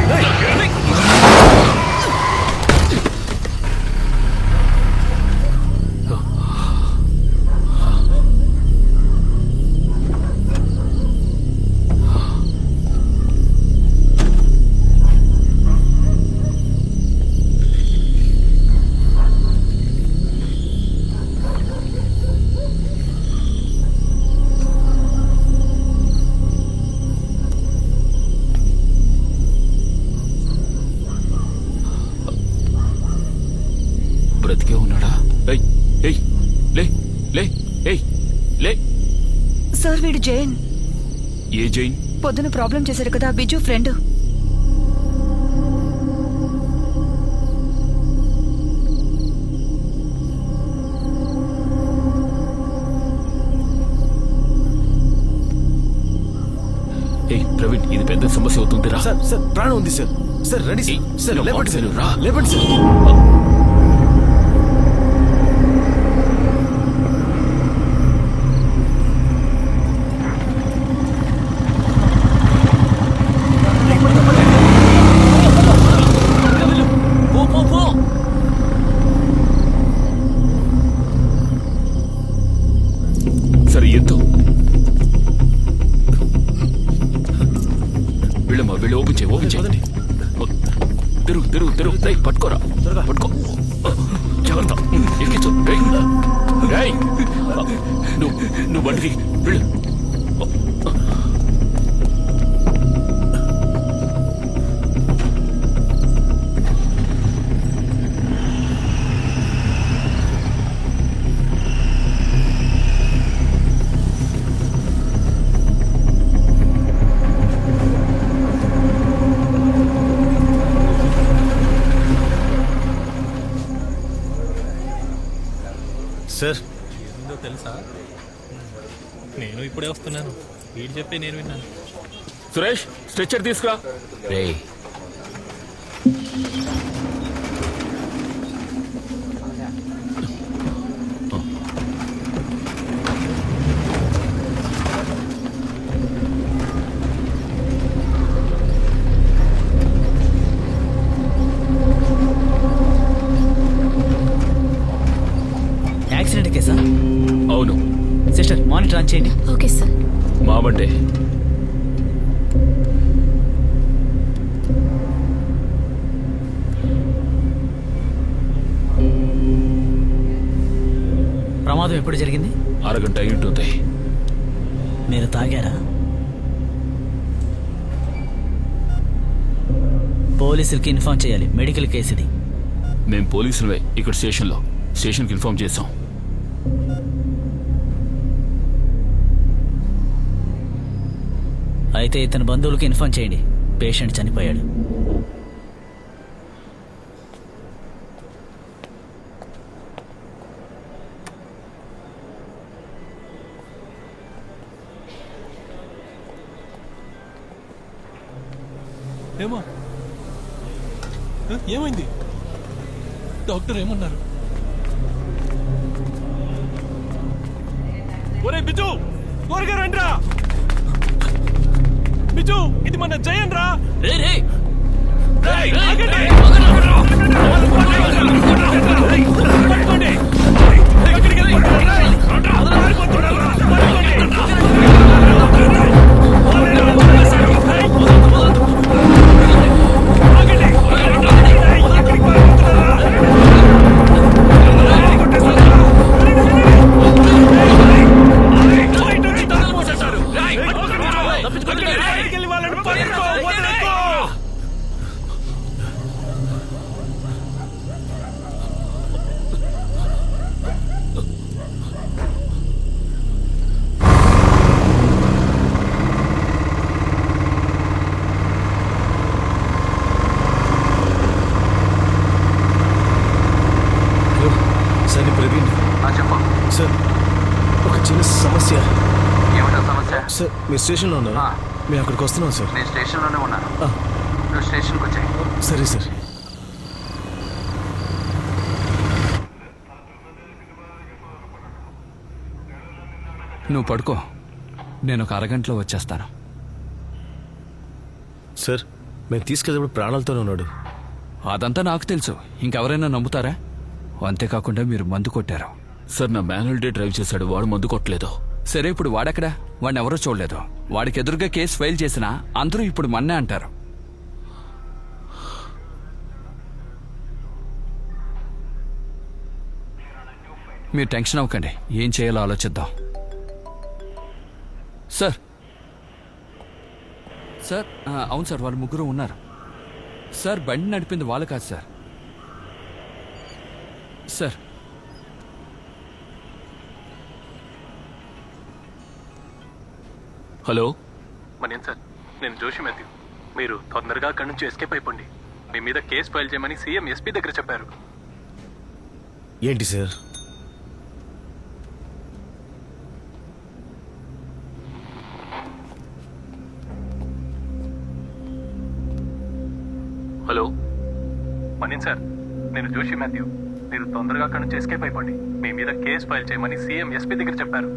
బ్రతికే ఉన్నాడా? ఏయ్ ఏయ్ లే లే ఏయ్ లే. సార్ వీడు జైన్. ఏ జైన్? పొద్దున ప్రాబ్లం చేశారు కదా బిజు ఫ్రెండ్. ఏయ్ ప్రవీణ్, ఇది పెద్ద సమస్య అవుతుంది రా. సార్ సార్ ప్రాణం ఉంది sir. Sir ready sir. Sir ఇలా లేపండి సార్. రా. లేపండి సార్. పో పో పో. సరే ఎత్తు. వెళ్ళమ్మా, వెళ్ళి ఓపెన్ చేయి, ఓపెన్ చేయి. తిరుగు తిరుగు తిరుగు. రేయ్ పట్టుకోరా, పట్టుకో. జాగ్రత్త, ఎక్కించు. రేయ్ నువ్వు బండికి వెళ్ళు. సార్ ఏందో తెలుసా, నేను ఇప్పుడే వస్తున్నాను. వీడు చెప్పి నేను విన్నాను. సురేష్, స్ట్రెచ్చర్ తీసుకురా. రేయ్ యాక్సిడెంట్ కేసా? అవును. సిస్టర్ మానిటర్ ఆన్ చేయండి. Okay sir. మావంటే ప్రమాదం ఎప్పుడు జరిగింది? అరగంట అయి ఉంటుంది. మీరు తాగారా? పోలీసులకి ఇన్ఫార్మ్ చేయాలి. మెడికల్ కేసు ఇది. మేము పోలీసులవే ఇక్కడ స్టేషన్కి ఇన్ఫార్మ్ చేసాం. అయితే ఇతని బంధువులకి ఇన్ఫార్మ్ చేయండి. పేషెంట్ చనిపోయాడు. ఏమో ఏమైంది? డాక్టర్ ఏమన్నారు? ఒరే బిజు, త్వరగా రండిరా. బిజు, ఇది మన జయన్ రా. సార్ ప్రవీణ్. సార్ ఒక చిన్న సమస్య. ఏమిటా సమస్య? సార్ మీ స్టేషన్లో ఉన్నారు. మేము అక్కడికి వస్తున్నాం సార్. నేను స్టేషన్లోనే ఉన్నాను. ఆ. నువ్వు స్టేషన్కి వచ్చాయి. సరే సార్. నువ్వు పడుకో, నేను ఒక అరగంటలో వచ్చేస్తాను. సార్ మేము తీసుకెళ్ళినప్పుడు ప్రాణాలతోనే ఉన్నాడు. అదంతా నాకు తెలుసు, ఇంకెవరైనా నమ్ముతారా? అంతేకాకుండా మీరు మందు కొట్టారు. సార్ నా మాన్యువల్ డే డ్రైవ్ చేశాడు, వాడు మందు కొట్టలేదు. సరే ఇప్పుడు వాడెక్కడా? వాడిని ఎవరో చూడలేదు. వాడికి ఎదురుగా కేసు ఫైల్ చేసినా అందరూ ఇప్పుడు మన్నే అంటారు. మీరు టెన్షన్ అవ్వకండి, ఏం చేయాలో ఆలోచిద్దాం. సార్ సార్ అవును సార్, వాళ్ళు ముగ్గురు ఉన్నారు సార్. బండి నడిపింది వాళ్ళు కాదు సార్. సార్ హలో మనేం సార్, నేను జోషి మాథ్యూ. మీరు తొందరగా అక్కడి నుంచి ఎస్కేప్ అయిపోండి. మీ మీద కేసు ఫైల్ చేయమని సీఎం ఎస్పీ దగ్గర చెప్పారు. ఏంటి సార్? హలో మనేం సార్, నేను జోషి మాథ్యూ. మీరు తొందరగా అక్కడి నుంచి ఎస్కేప్ అయిపోండి. మీ మీద కేసు ఫైల్ చేయమని సీఎం ఎస్పీ దగ్గర చెప్పారు.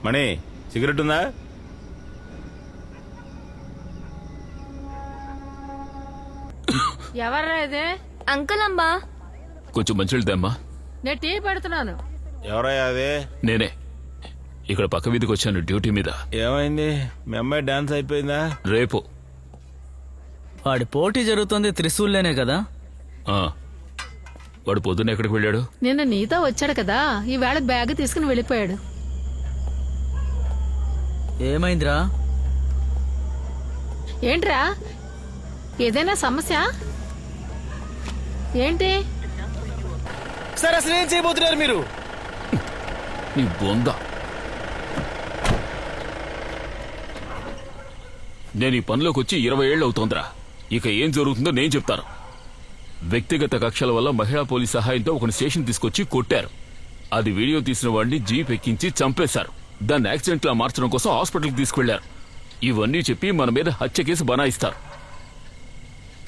మణి సిగరెట్ ఉందా? ఎవర్రా ఇది? అంకుల్ అమ్మా. కొంచెం మంచినీళ్ళు తెమ్మా. నేను టీ పెడుతున్నాను. ఎవరయ్యా అదే? నేనే. ఇక్కడ పక్క వీధికి వచ్చాను డ్యూటీ మీద. ఏమైంది? మీ అమ్మాయి డాన్స్ అయిపోయిందా? రేపు. వాడి పోటీ జరుగుతుంది త్రిశూల్లోనే కదా. వాడు పొద్దున్న ఎక్కడికి వెళ్ళాడు? నిన్న నీతో వచ్చాడు కదా, ఈవేళ బ్యాగ్ తీసుకుని వెళ్ళిపోయాడు. ఏమైందిరా? ఏంట్రా, ఏదైనా సమస్య ఏంటి? సార్ అసలు ఏం చేయబోతున్నారు మీరు? నీ బొంద. నేను ఈ పనిలోకి వచ్చి 20 ఏళ్ళు అవుతోందిరా. ఇక ఏం జరుగుతుందో నేను చెప్తాను. వ్యక్తిగత కక్షల వల్ల మహిళా పోలీస్ సహాయంతో ఒక స్టేషన్ తీసుకొచ్చి కొట్టారు. అది వీడియో తీసిన వాడిని జీప్ ఎక్కించి చంపేశారు. దాన్ని యాక్సిడెంట్ లా మార్చడం కోసం హాస్పిటల్కి తీసుకెళ్లారు. ఇవన్నీ చెప్పి మన మీద హత్య కేసు బనాయిస్తారు.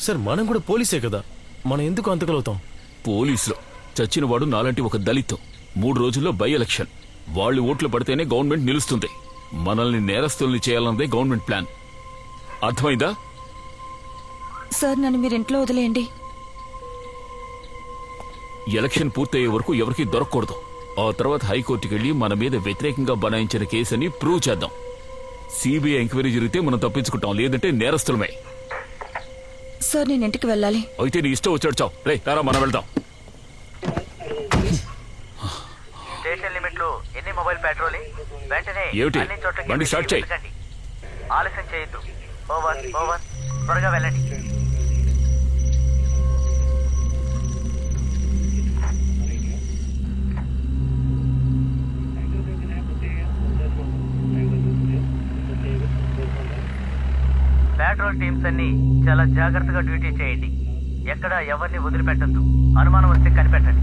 సార్ మనం కూడా పోలీసే కదా, మనం ఎందుకు అంతకలవుతాం? పోలీసులు చచ్చినవాడు నాలాంటి ఒక దళిత్. 3 రోజుల్లో బై ఎలక్షన్. వాళ్ళు ఓట్లు పడితేనే గవర్నమెంట్ నిలుస్తుంది. మనల్ని నేరస్తుల్ని చేయాలన్నదే గవర్నమెంట్ ప్లాన్. అర్థమైందా? సార్ నన్ను మీరు ఇంట్లో వదిలేయండి. ఎలక్షన్ పూర్తయ్యే వరకు ఎవరికి దొరకకూడదు. ఆ తర్వాత హైకోర్టుకి వెళ్లి మన మీద వ్యతిరేకంగా బనాయించిన కేసుని ప్రూవ్ చేద్దాం. సిబిఐ ఎంక్వైరీ జరిగితే మనం తప్పించుకుంటాం, లేదంటే నేరస్తులమే. సార్ నేను ఇంటికి వెళ్ళాలి. అయితే నీ ఇష్టం వచ్చాడు చావు. రే తారా, మనం వెళ్దాం. స్టేషన్ లిమిట్లు ఎన్ని మొబైల్ పెట్రోలింగ్? వెంటనే ఏమిటి? బండి స్టార్ట్ చేయి. ఆలస్యం చేయొద్దు. Over over. త్వరగా వెళ్ళండి. పెట్రోల్ టీమ్స్ అన్ని చాలా జాగ్రత్తగా డ్యూటీ చేయండి. ఎక్కడ ఎవరిని వదిలిపెట్టద్దు. అనుమానం వస్తే కనిపెట్టండి.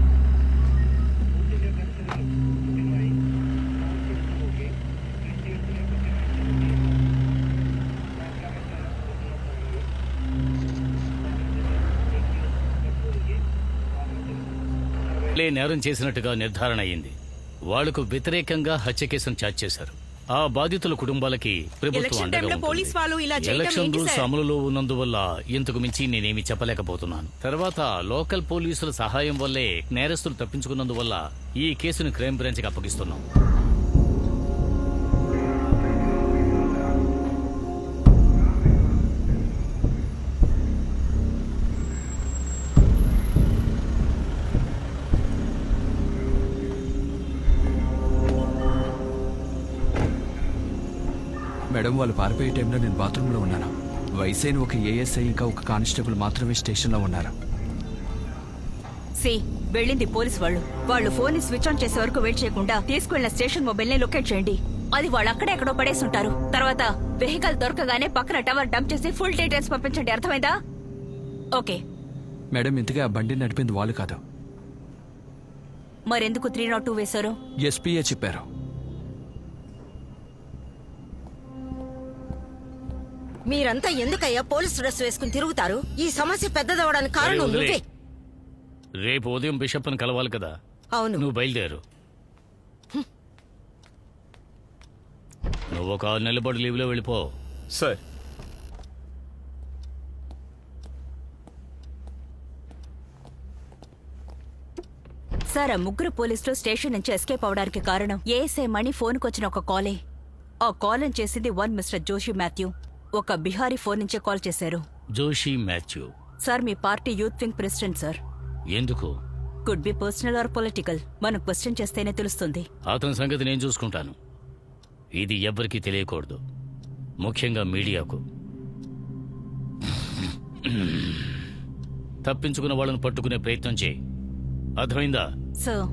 నేరం చేసినట్టుగా నిర్ధారణ అయింది. వాళ్లకు వ్యతిరేకంగా హత్య కేసును ఛార్జ్ చేశారు. ఆ బాధితుల కుటుంబాలకి ప్రభుత్వం అండగా ఉంటుంది. ఎలక్షన్ రూల్స్ అమలులో ఉన్నందువల్ల ఇంతకు మించి నేనేమి చెప్పలేకపోతున్నాను. తర్వాత లోకల్ పోలీసుల సహాయం వల్లే నేరస్తులు తప్పించుకున్నందువల్ల ఈ కేసును క్రైమ్ బ్రాంచ్కి అప్పగిస్తున్నాం. మేడం వాళ్ళు పారిపోయే టైంలో నేను బాత్రూంలో ఉన్నాను. వైసైన్ ఒక ఏఎస్ఐ ఇంకా ఒక కానిస్టేబుల్ మాత్రమే స్టేషన్లో ఉన్నారు. సి వెళ్ళింది పోలీస్ వాళ్ళు ఫోన్ ని స్విచ్ ఆన్ చేసే వరకు వెయిట్ చేయకుండా తీసుకువెళ్ళిన స్టేషన్ మొబైల్ ని లొకేట్ చేయండి. అది వాళ్ళు అక్కడెక్కడో పడేసి ఉంటారు. తర్వాత వెహికల్ దొరకగానే పక్కన టవర్ డంప్ చేసి ఫుల్ డీటెయిల్స్ పంపించండి. అర్థమైందా? ఓకే మేడం ఇంతగా ఆ బండిని నడిపింది వాళ్ళు కాదు. మరెందుకు 302 వేశారు? ఎస్పీఏ చెప్పారు. మీరంతా ఎందుకయ్యా పోలీస్ డ్రెస్ వేసుకుని తిరుగుతారు? ఈ సమస్య పెద్దదవడానికి కారణం వదిలే. నువ్వే. రేపు ఉదయం బిషప్ని కలవాలి కదా. అవును. నువ్వు బయలుదేరు. నువ్వు ఒక 6 నెలల పాటు లీవ్లో వెళ్ళిపో. సార్ సార్, ఆ ముగ్గురు పోలీసులు స్టేషన్ నుంచి ఎస్కేప్ అవడానికి కారణం ఏఎస్ఐ మణి ఫోన్కి వచ్చిన ఒక కాలే. ఆ కాల్ చేసింది మిస్టర్ జోషి మాథ్యూ. ఒక బిహారీ ఫోన్ నుంచే కాల్ చేశారు. జోషి మాథ్యూ సార్, మీ party youth wing president sir. ఎందుకు? Could be personal or political. మనం క్వశ్చన్ చేస్తేనే తెలుస్తుంది. అతని సంగతి నేను చూసుకుంటాను. ఇది ఎవ్వరికీ తెలియకూడదు, ముఖ్యంగా మీడియాకు. తప్పించుకున్న వాళ్ళను పట్టుకునే ప్రయత్నం చేయి. అర్థమైందా? సార్,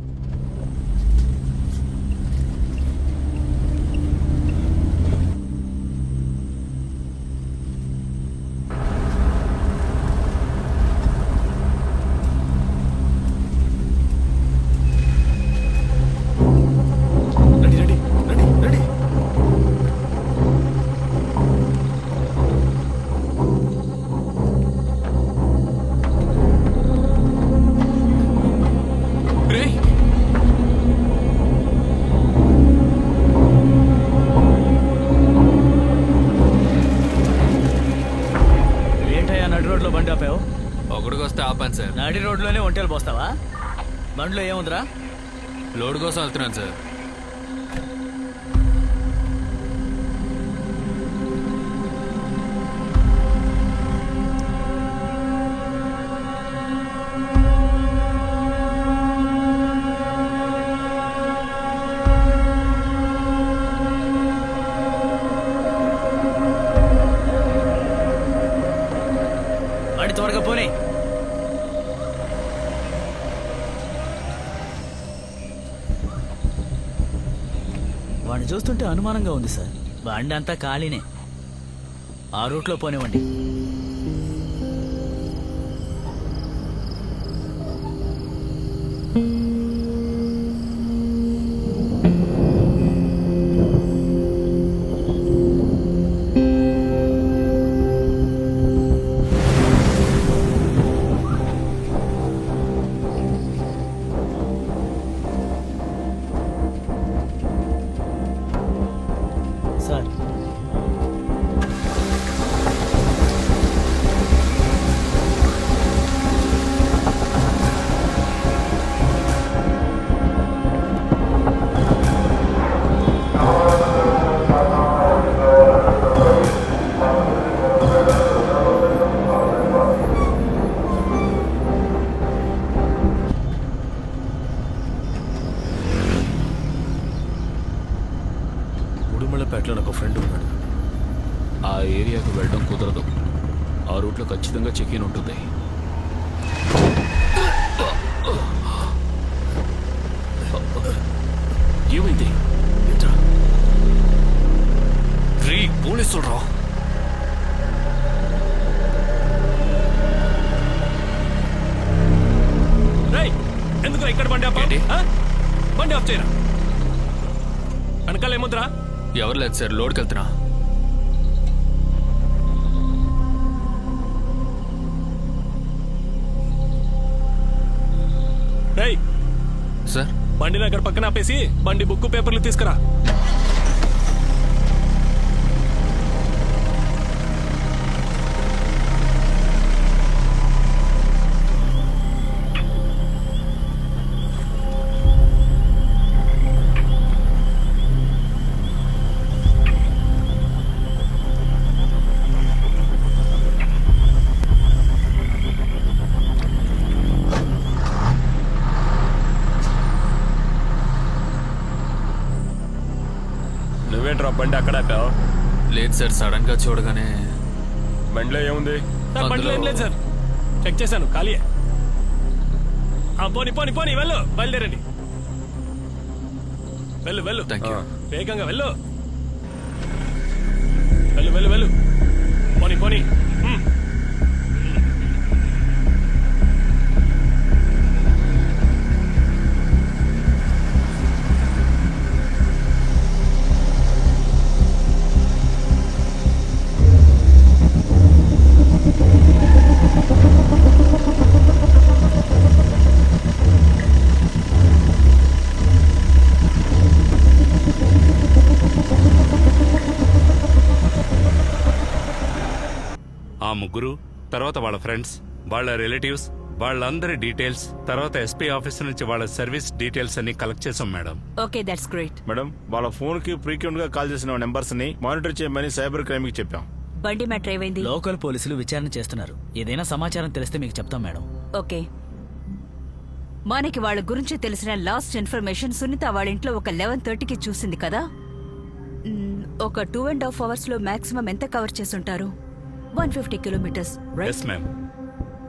ఏంటయ్యా నడి రోడ్లో బండి ఆపావు? ఒకడికి వస్తే ఆపాను సార్. నడి రోడ్లోనే ఒంటేలు పోస్తావా? బండిలో ఏముందిరా? లోడ్ కోసం వెళ్తున్నాను సార్. బండి త్వరగా పోనీ. వాడిని చూస్తుంటే అనుమానంగా ఉంది సార్. బండి అంతా ఖాళీనే. ఆ రూట్లో పోనివ్వండి. సార్, ఉడుమలపేటలో నాకు ఫ్రెండ్ ఉన్నాడు. ఆ ఏరియాకు వెళ్ళడం కుదరదు. ఆ రూట్లో ఖచ్చితంగా చెక్ ఇన్ ఉంటుంది. ఏమైంది? పోలీసులు రా. ఎందుకు ఇక్కడ బండి ఆపా? బండి ఆఫ్ చేయరా. వెనకాల ఏముందిరా? ఎవరు లేదు సార్, లోడ్కి వెళ్తున్నా. రేయ్ సార్, బండిని అక్కడ పక్కన ఆపేసి బండి బుక్ పేపర్లు తీసుకురా. నువ్వేంట్రా బండి అక్కడ ఆపావు? లేదు సార్, సడన్ గా చూడగానే. బండిలో ఏముంది? సార్ బండిలో ఏం లేదు సార్, చెక్ చేశాను, ఖాళీయే. పోనీ పోనీ పోనీ, వెళ్ళు, బయలుదేరండి. వెళ్ళు వెళ్ళు, వేగంగా వెళ్ళు, వెళ్ళు వెళ్ళు వెళ్ళు, పోనీ పోనీ. ఆ ముగ్గురు, తర్వాత వాళ్ళ ఫ్రెండ్స్, వాళ్ళ రిలేటివ్స్, వాళ్ళందరి డీటెయిల్స్, తర్వాత ఎస్పీ ఆఫీస్ నుంచి వాళ్ళ సర్వీస్ డీటెయిల్స్ అన్ని కలెక్ట్ చేసాం madam. Okay, that's great. Madam, వాళ్ళ ఫోన్ కి ఫ్రీక్వెంట్ గా కాల్ చేసిన నెంబర్స్ ని మానిటర్ చేయమని సైబర్ క్రైమ్ కి చెప్పాం. బండి మ్యాటర్ ఏమైంది? లోకల్ పోలీసులు విచారణ చేస్తున్నారు. ఏదైనా సమాచారం తెలిస్తే మీకు చెప్తాం మేడం. ఓకే. మనకి వాళ్ళ గురించి తెలిసిన లాస్ట్ ఇన్ఫర్మేషన్ సునీత వాళ్ళ ఇంట్లో ఒక 11:30కి చూసింది కదా. ఒక 2.5 అవర్స్ లో మాక్సిమం ఎంత కవర్ చేసుంటారు? 150 కిలోమీటర్స్. Yes ma'am.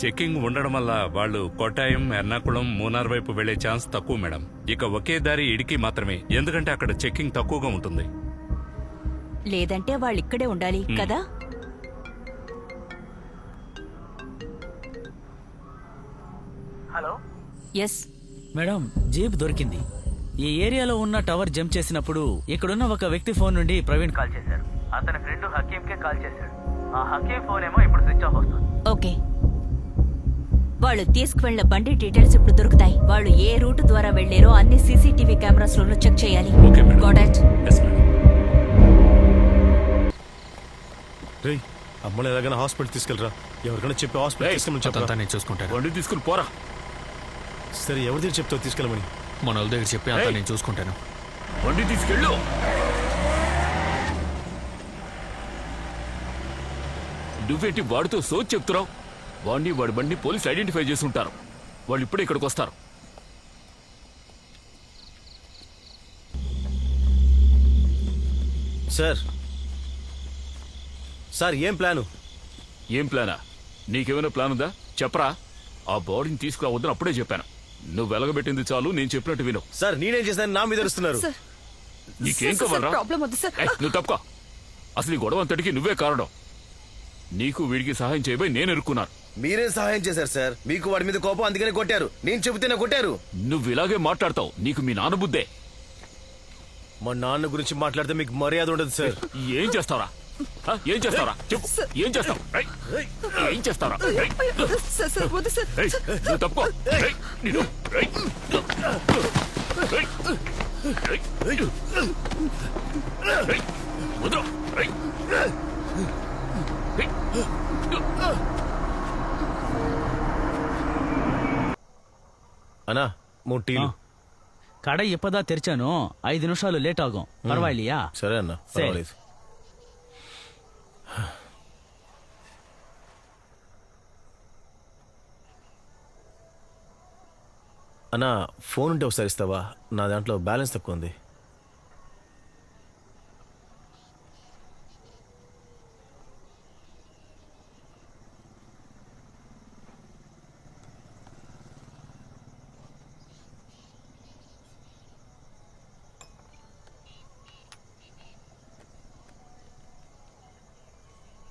చెక్కింగ్ ఉండడం వల్ల వాళ్ళు కొట్టాయం, ఎర్నాకుళం, మూనార్ వైపు వెళ్లే ఛాన్స్ తక్కువ మేడం. ఇక ఒకే దారి ఇడికి మాత్రమే, ఎందుకంటే అక్కడ చెక్కింగ్ తక్కువగా ఉంటుంది. లేదంటే వాళ్ళు ఇక్కడే ఉండాలి కదా. హలో. ఎస్ మేడం, జీప్ దొరికింది. ఈ ఏరియాలో ఉన్న టవర్ జంప్ చేసినప్పుడు ఇక్కడున్న ఒక వ్యక్తి ఫోన్ నుండి ప్రవీణ్ కాల్ చేశారు. అతని ఫ్రెండ్ హకీంకే కాల్ చేశాడు. ఆ హకీం ఫోన్ ఏమో ఇప్పుడు స్విచ్ ఆఫ్ వస్తుంది. ఓకే. వాళ్ళు తీసుకువెళ్లిన బండి డీటెయిల్స్ ఇప్పుడు దొరుకుతాయి. వాళ్ళు ఏ రూట్ ద్వారా వెళ్లారో అన్ని సీసీటీవీ కెమెరాస్ లోనూ చెక్ చేయాలి. Got it? రేయ్, అమ్మని ఎలాగైనా హాస్పిటల్ తీసుకెళ్ళరా. ఎవరికైనా చెప్పి హాస్పిటల్ తీసుకెళ్ళమని చెప్పరా. నేను చూసుకుంటాను. బండి తీసుకుని పోరా. సరే, ఎవరి దగ్గర చెప్తావు తీసుకెళ్ళమని? మన వాళ్ళ దగ్గర చెప్పి అంతా నేను చూసుకుంటాను. బండి తీసుకెళ్ళు. నువ్వేంటి వాడితో సోచ్ చెప్తున్నావు? వాడి బండి పోలీసులు ఐడెంటిఫై చేసి ఉంటారు. వాళ్ళు ఇప్పుడే ఇక్కడికి వస్తారు. సార్ సార్, ఏం ప్లాను? ఏం ప్లానా? నీకేమైనా ప్లాన్ ఉందా? చెప్పరా. ఆ బాడీని తీసుకురావద్దని అప్పుడే చెప్పాను. నువ్వు వెలగబెట్టింది చాలు, నేను చెప్పినట్టు విను. సార్, నేనేం చేశాను? నా మీద అరుస్తున్నారు. నీకేం కావాలరా? నువ్వు తప్పుకో. అసలు ఈ గొడవ అంతటికి నువ్వే కారణం. నీకు వీడికి సహాయం చేయబోయి నేను ఎరుక్కున్నాను. మీరేం సహాయం చేశారు సార్? మీకు వాడి మీద కోపం, అందుకనే కొట్టారు. నేను చెబితేనే కొట్టారు. నువ్వు ఇలాగే మాట్లాడతావు. నీకు మీ నాన్న బుద్ధే. మా నాన్న గురించి మాట్లాడితే మీకు మర్యాద ఉండదు సార్. ఏం చేస్తావరా? ఏం చేస్తావరా? చెప్పు, ఏం చేస్తావు? ఏం చేస్తావరా? నువ్వు తప్పుకో. అన్నా, 3 టీలు. కడ ఇప్పదా తెరిచాను. 5 నిమిషాలు లేట్ ఆగం. పర్వాలేయా? సరే అన్న, పర్వాలేదు. అన్నా, ఫోన్ ఉంటే ఒకసారి ఇస్తావా? నా దాంట్లో బ్యాలెన్స్ తక్కువ ఉంది.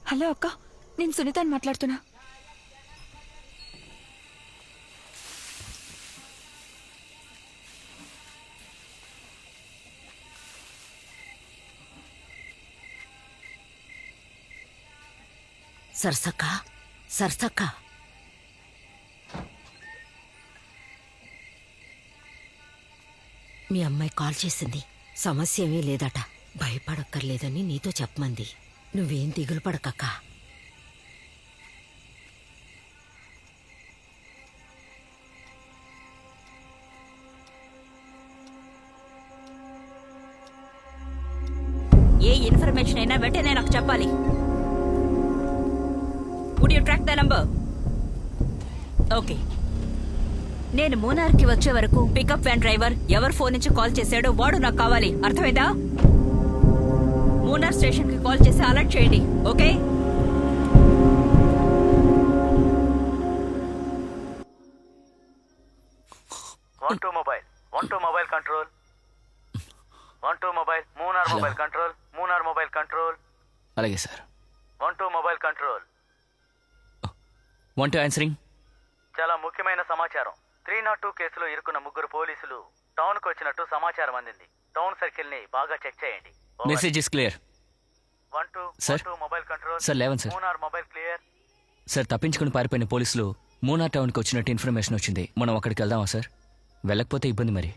హలో అక్క, నేను సునీతని మాట్లాడుతున్నా. సరసక్క, మీ అమ్మాయి కాల్ చేసింది. సమస్య ఏమీ లేదట. భయపడక్కర్లేదని నీతో చెప్పమంది. నువ్వేం దిగులు పడకక్క. ఏ ఇన్ఫర్మేషన్ అయినా వెంటనే నాకు చెప్పాలి. Would you track the number? Okay. నేను మూనార్కి వచ్చే వరకు పికప్ వ్యాన్ డ్రైవర్ ఎవరు ఫోన్ నుంచి కాల్ చేశాడో వాడు నాకు కావాలి. అర్థమైందా? మూనార్ స్టేషన్ కి కాల్ చేసి అలర్ట్ చేయండి. Okay? Mobile control. 1-2 mobile. Munnar mobile control. Munnar mobile control. అలాగే సార్. 1-2 mobile control. 1-2 ఆన్సరింగ్. చాలా ముఖ్యమైన సమాచారం. 302 కేసులో ఇరుక్కున్న 3 పోలీసులు టౌన్ కు వచ్చినట్టు సమాచారం అందింది. టౌన్ సర్కిల్ ని బాగా చెక్ చేయండి. Message is clear. 1-2 sir. Mobile control. Sir 11 sir. Munnar mobile clear. Sir తప్పించుకుని పారిపోయిన పోలీసులు మూనార్ టౌన్కి వచ్చినట్టు ఇన్ఫర్మేషన్ వచ్చింది. మనం అక్కడికి వెళ్దామా సార్? వెళ్ళకపోతే ఇబ్బంది మరి.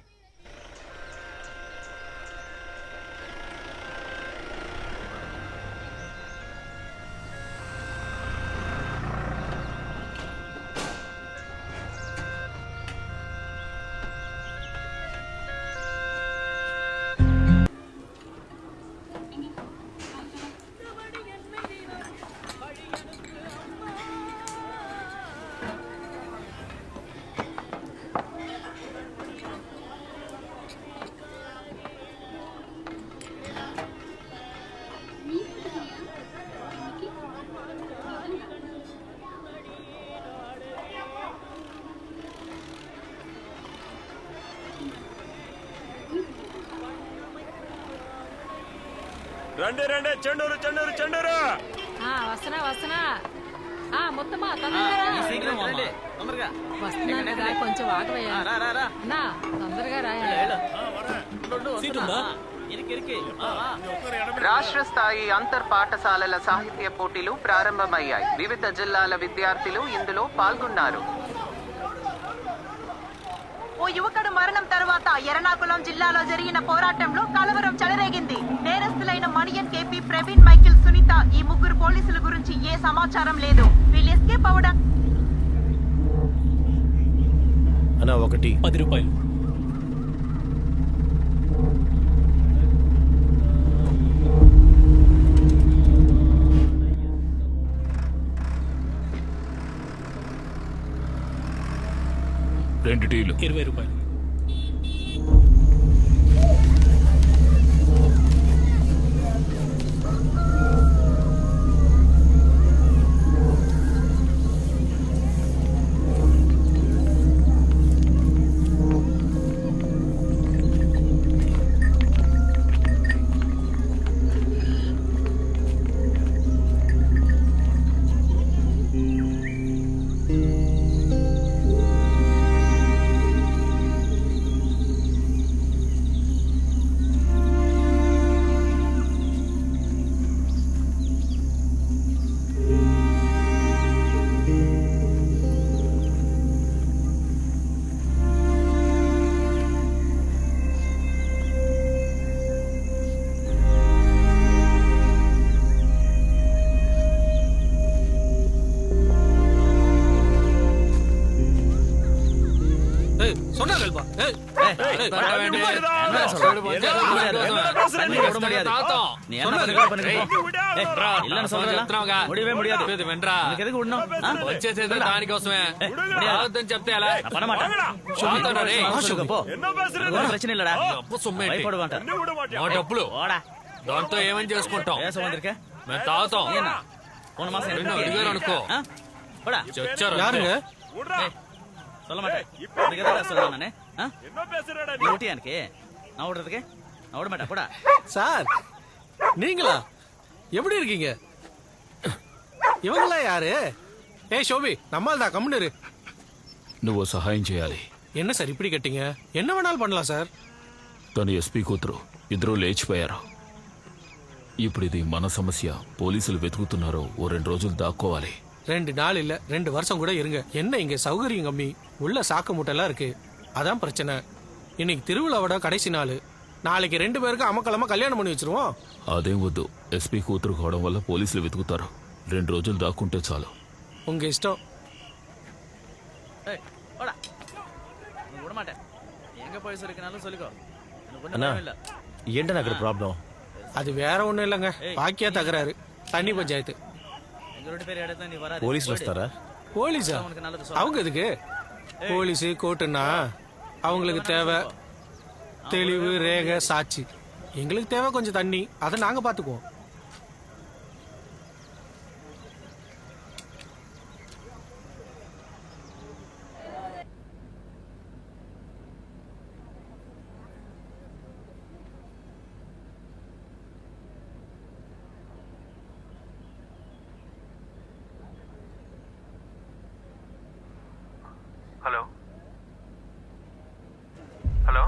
రండి రండి, చెండూరు చెండూరు చెండూరు. వస్తున్నా. మొత్తమా తొందరగా వస్తున్నా. కొంచెం ఆగవయ్యా. తొందరగా రాయాలి. రాష్ట్ర స్థాయి అంతర్ పాఠశాలల సాహిత్య పోటీలు ప్రారంభమయ్యాయి. వివిధ జిల్లాల విద్యార్థులు ఇందులో పాల్గొన్నారు. ఓ యువకుడు మరణం తర్వాత ఎర్నాకుళం జిల్లాలో జరిగిన పోరాటంలో కలవరం చెలరేగింది. నేరస్తులైన మణియన్, కేపీ, ప్రవీణ్, మైకిల్, సునీత ఈ 3 పోలీసుల గురించి ఏ సమాచారం లేదు. వీళ్ళు ఎస్కేప్ అవడం. అన్నా ఒకటి 10 రూపాయలు. రెండు టీలు 20 రూపాయలు. దానికోసమే చెప్తే డబ్బులు దాంతో ఏమని చేసుకుంటాం? మేము తాగుతాం. అడిగారు అనుకో చచ్చారు. சொல்ல மாட்டேன். அதுக்கு எதாவது சொல்லலாம் நானே. நீ ஊட்டி எனக்கு நான் விடுறதுக்கு நான் விட மாட்டேன். போடா சார். நீங்களா எப்படி இருக்கீங்க? இவங்களா யாரு? ஏய் ஷோபி, நம்மால் தான் கம்முனு. నువ్వు సహాయం చేయాలి. என்ன சார் இப்படி கட்டிங்க? என்ன வேணாலும் பண்ணலாம் சார். తను ఎస్పీ కూతురు, ఇద్దరు లేచిపోయారు. ఇప్పుడు ఇది మన సమస్య. పోలీసులు వెతుకుతున్నారు. ఓ 2 రోజులు దాక్కోవాలి. 2 நாள் இல்ல 2 வருஷம் கூட இருங்க. என்ன இங்க சௌகரியம் கம்மி, உள்ள சாக்கு மூட்டெல்லாம் இருக்கு. அதான் பிரச்சனை. இன்னைக்கு திருவிழாவோட கடைசி நாள். நாளைக்கு 2 பேருக்கு அமக்கலமா கல்யாணம் பண்ணி வச்சிருவோம். అదేం వద్దు. ఎస్పీ కూతురు కావడం వల్ల పోలీసులు వెతుకుతారు. 2 రోజులు దాక్కుంటే చాలు. உங்க இஷ்டம். போடா விட மாட்டேன். எங்க போய் சொல்லிக்கனாலும் சொல்லிக்கோ. அண்ணா ఏంటన్నా అక్కడ ప్రాబ్లం? అది వేరే ஒண்ணும் இல்லங்க. பாக்கியா தகராறு. தண்ணி பஞ்சாயத்து. போலீஸ் வஸ்தாரா? போலீஸா? அவங்க எதுக்கு? போலீஸ் கோர்ட்டுன்னா அவங்களுக்கு தேவை தெளிவு, ரேகை, சாட்சி. எங்களுக்கு தேவை கொஞ்சம் தண்ணி, அதை நாங்க பாத்துக்குவோம். హలో హలో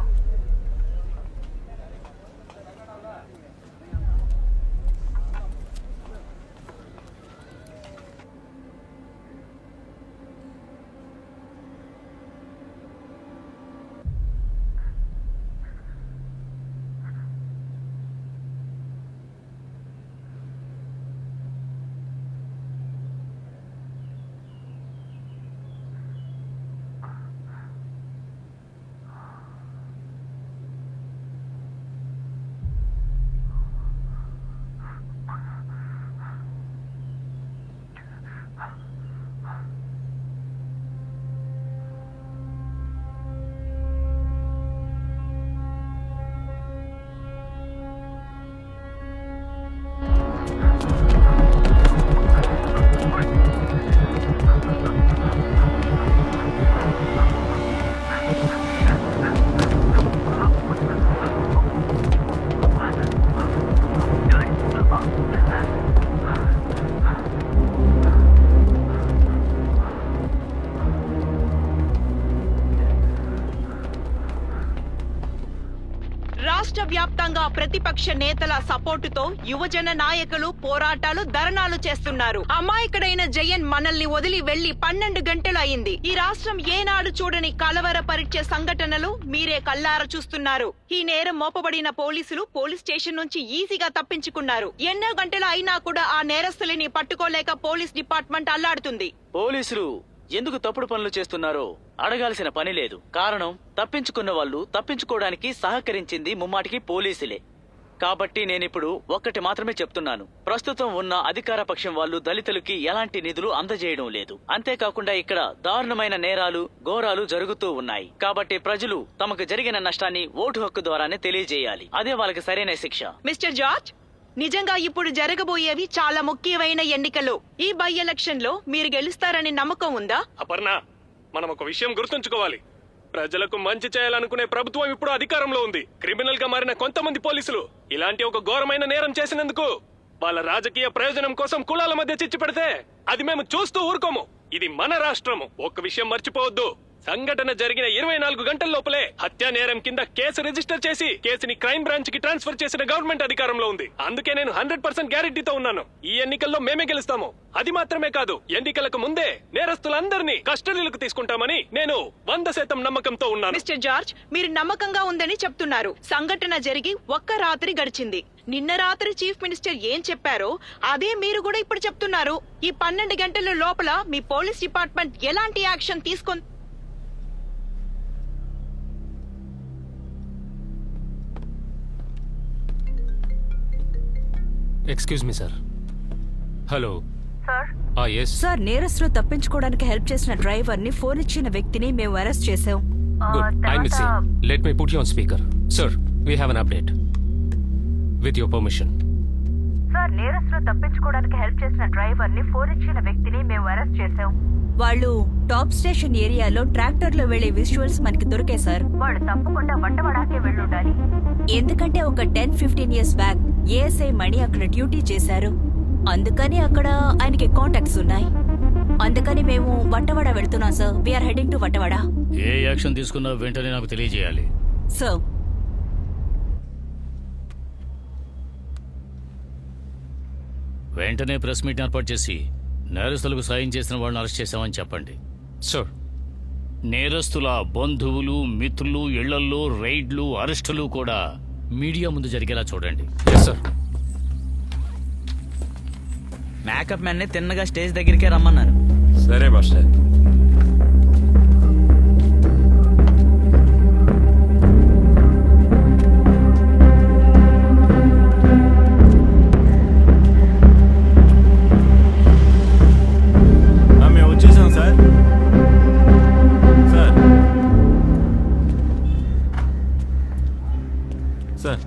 రాష్ట్ర వ్యాప్తంగా ప్రతిపక్ష నేతల సపోర్టుతో యువజన నాయకులు పోరాటాలు ధర్నాలు చేస్తున్నారు. అమాయకుడైన జయన్ మనల్ని వదిలి వెళ్లి 12 గంటలు అయింది. ఈ రాష్ట్రం ఏనాడు చూడని కలవరపరిచే సంఘటనలు మీరే కల్లార చూస్తున్నారు. ఈ నేరం మోపబడిన పోలీసులు పోలీస్ స్టేషన్ నుంచి ఈజీగా తప్పించుకున్నారు. ఎన్నో గంటలు అయినా కూడా ఆ నేరస్తులని పట్టుకోలేక పోలీస్ డిపార్ట్మెంట్ అల్లాడుతుంది. పోలీసులు ఎందుకు తప్పుడు పనులు చేస్తున్నారో అడగాల్సిన పని లేదు. కారణం తప్పించుకున్న వాళ్ళు తప్పించుకోవడానికి సహకరించింది ముమ్మాటికి పోలీసులే. కాబట్టి నేనిప్పుడు ఒక్కటి మాత్రమే చెప్తున్నాను. ప్రస్తుతం ఉన్న అధికార పక్షం వాళ్ళు దళితులకి ఎలాంటి నిధులు అందజేయడం లేదు. అంతేకాకుండా ఇక్కడ దారుణమైన నేరాలు ఘోరాలు జరుగుతూ ఉన్నాయి. కాబట్టి ప్రజలు తమకు జరిగిన నష్టాన్ని ఓటు హక్కు ద్వారానే తెలియజేయాలి. అదే వాళ్ళకి సరైన శిక్ష. మిస్టర్ జార్జ్, నిజంగా ఇప్పుడు జరగబోయేవి చాలా ముఖ్యమైన ఎన్నికలు. ఈ బై ఎలక్షన్ లో మీరు గెలుస్తారని నమ్మకం ఉందా? అపర్ణ, మనం ఒక విషయం గుర్తుంచుకోవాలి. ప్రజలకు మంచి చేయాలనుకునే ప్రభుత్వం ఇప్పుడు అధికారంలో ఉంది. క్రిమినల్ గా మారిన కొంతమంది పోలీసులు ఇలాంటి ఒక ఘోరమైన నేరం చేసినందుకు వాళ్ళ రాజకీయ ప్రయోజనం కోసం కులాల మధ్య చిచ్చు పెడితే అది మేము చూస్తూ ఊరుకోము. ఇది మన రాష్ట్రము. ఒక్క విషయం మర్చిపోవద్దు, సంఘటన జరిగిన 24 గంటల లోపలే హత్యా నేరం కింద కేసు రిజిస్టర్ చేసి కేసుని క్రైమ్ బ్రాంచ్ కి ట్రాన్స్ఫర్ చేసిన గవర్నమెంట్ అధికారంలో ఉంది. అందుకే నేను 100% గ్యారెంటీతో ఉన్నాను, ఈ ఎన్నికల్లో మేమే గెలుస్తాము. అది మాత్రమే కాదు, ఎన్నికలకు ముందే నేరస్తులందరినీ కస్టడీలకు తీసుకుంటామని నేను 100% నమ్మకంతో ఉన్నాను. మిస్టర్ జార్జ్, మీరు నమ్మకంగా ఉందని చెప్తున్నారు. సంఘటన జరిగి ఒక్క రాత్రి గడిచింది. నిన్న రాత్రి చీఫ్ మినిస్టర్ ఏం చెప్పారో అదే మీరు కూడా ఇప్పుడు చెప్తున్నారు. ఈ 12 గంటల లోపల మీ పోలీస్ డిపార్ట్మెంట్ ఎలాంటి యాక్షన్ తీసుకొని excuse me sir. Hello sir, నేరస్తులు తప్పించుకోవడానికి హెల్ప్ చేసిన డ్రైవర్ ని ఫోన్ ఇచ్చిన వ్యక్తిని మేము అరెస్ట్ చేసాం. Good, I miss you. Let me put you on speaker. Sir, we have an update with your permission. Sir, నేరస్తులు తప్పించుకోవడానికి హెల్ప్ చేసిన డ్రైవర్ ని ఫోన్ ఇచ్చిన వ్యక్తిని మేము అరెస్ట్ చేసాం. వాళ్ళు టాప్ స్టేషన్ ఏరియాలో ట్రాక్టర్ లో వెళ్లే విజువల్స్ మనకి దొరికాయి సార్. వాళ్ళు తప్పకుండా వంటవాడాకే వెళ్ళుండాలి. ఎందుకంటే ఒక 10-15 years బ్యాక్ ఏఎస్ఐ మణి అక్కడ డ్యూటీ చేశారు. అందుకని అక్కడ ఆయనకి కాంటాక్ట్స్ ఉన్నాయి. అందుకని మేము వంటవాడ వెళ్తున్నాం sir. We're heading to Vattavada. ఏ యాక్షన్ తీసుకున్నా వెంటనే నాకు తెలియజేయాలి. సార్, వెంటనే ప్రెస్ మీట్ ఏర్పాటు చేసి నేరస్తులకు సాయం చేసిన వాళ్ళని అరెస్ట్ చేశామని చెప్పండి. సార్, నేరస్తుల బంధువులు మిత్రులు ఇళ్లల్లో రైడ్లు అరెస్టులు కూడా మీడియా ముందు జరిగేలా చూడండి. సార్. మేకప్ మ్యాన్ ని తిన్నగా స్టేజ్ దగ్గరికే రమ్మన్నారు. సరే మాస్టర్. మేము వచ్చేసాం సార్. సార్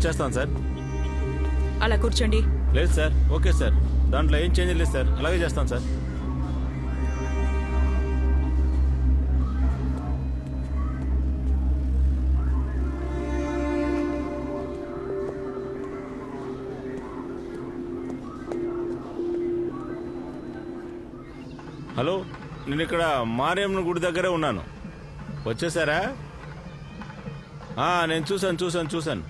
వచ్చేస్తాను సార్. అలా కూర్చోండి. లేదు సార్, ఓకే సార్, దాంట్లో ఏం చేంజ్ లేదు సార్, అలాగే చేస్తాను సార్. హలో, నేను ఇక్కడ మారియమ్మ గుడి దగ్గరే ఉన్నాను. వచ్చేసారా? నేను చూశాను.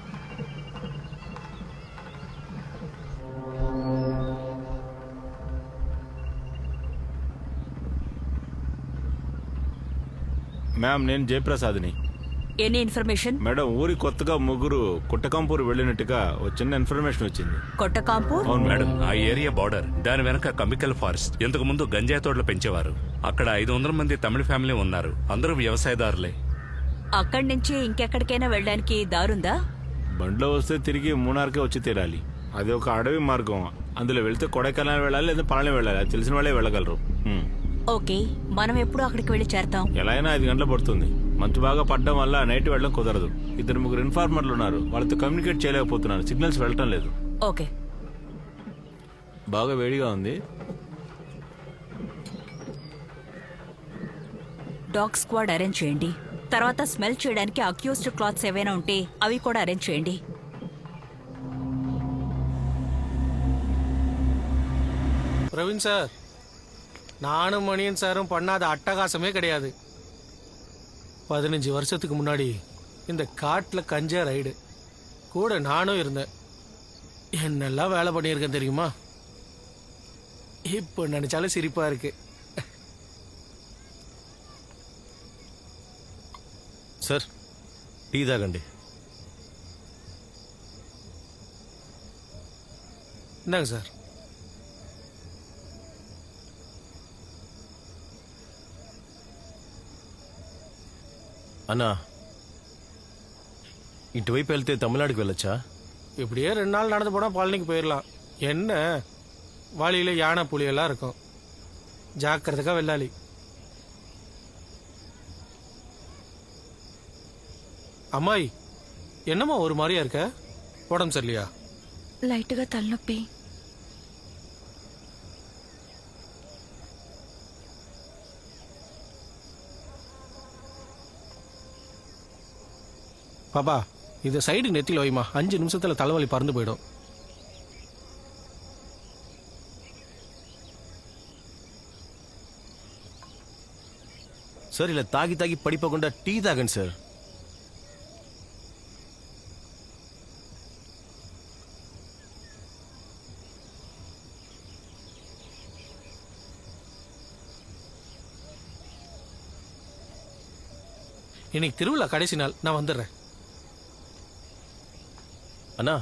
మ్యామ్, నేను జయప్రసాద్ని. Any information? మేడం, ఊరి కొత్తగా ముగ్గురు కుట్టకంపూర్ వెళ్ళినట్టుగా ఒక చిన్న ఇన్ఫర్మేషన్ వచ్చింది. కొట్టకాంపూర్? అవును మేడం. ఆ ఏరియా బార్డర్, దాని వెనక కెమికల్ ఫారెస్ట్. ఇంతకు ముందు గంజాయి తోటలు పెంచేవారు. అక్కడ 500 మంది తమిళ ఫ్యామిలీ ఉన్నారు. అందరూ వ్యవసాయదారులే. అక్కడి నుంచి ఇంకెక్కడికైనా వెళ్ళడానికి దారుందా? బండ్లో వస్తే తిరిగి మూనార్కే వచ్చి తీరాలి. అది ఒక అడవి మార్గం. అందులో వెళ్తే కొడైకెనాల్ వెళ్ళాలి, లేదా పళని వెళ్ళాలి. అది తెలిసిన వాళ్ళే వెళ్ళగలరు. ఓకే, మనం ఎప్పుడు అక్కడికి వెళ్ళి చేరతాం? ఎలా అయినా 5 గంటలు పడుతుంది. మంచు బాగా పడ్డం వల్ల నైట్ వెళ్ళడం కుదరదు. 2-3 ఇన్ఫార్మర్లు ఉన్నారు, వాళ్ళతో కమ్యూనికేట్ చేయలేకపోతున్నారు. సిగ్నల్స్ వెళ్ళటం లేదు. ఓకే. బాగా వేడిగా ఉంది. డాగ్ స్క్వాడ్ అరేంజ్ చేయండి. తర్వాత స్మెల్ చేయడానికి అక్యూస్డ్ క్లాత్స్ ఏవైనా ఉంటే అవి కూడా అరేంజ్ చేయండి. பிரவீன் சார், நானும் மணியன் சாரும் பண்ணாத அட்டகாசமே கிடையாது. 15 வருஷத்துக்கு முன்னாடி இந்த காட்டில் கஞ்சா ரைடு கூட நானும் இருந்தேன். என்னெல்லாம் வேலை பண்ணியிருக்கேன் தெரியுமா? இப்போ நினைச்சாலும் சிரிப்பா இருக்கு. సార్, టీ తాగండి. ఇందాక సార్. అన్నా, ఇటువైపు వెళ్తే తమిళనాడుకి వెళ్ళొచ్చా? இப்படியே 2 நாள் நடந்து போனால் பழனிக்கு போயிடலாம். என்ன வழியில் யானை புலியெல்லாம் இருக்கும். ஜாக்கிரதைக்கா வெள்ளாளி. అమ్మాయి, என்னம்மா ஒரு மாதிரியா இருக்க? உடம்பு சரியில்லையா? లైట్గా తలనొప్పి. பாப்பா, இதை சைடு நெத்தியில் வைமா. 5 நிமிஷத்தில் தலைவலி பறந்து போயிடும். సార్, ఇలా తాగి తాగి పడిపోకుండా టీ తాగండి సార్. இன்னைக்கு திருவிழா கடைசி நாள், நான் வந்துடுறேன். అన్నా,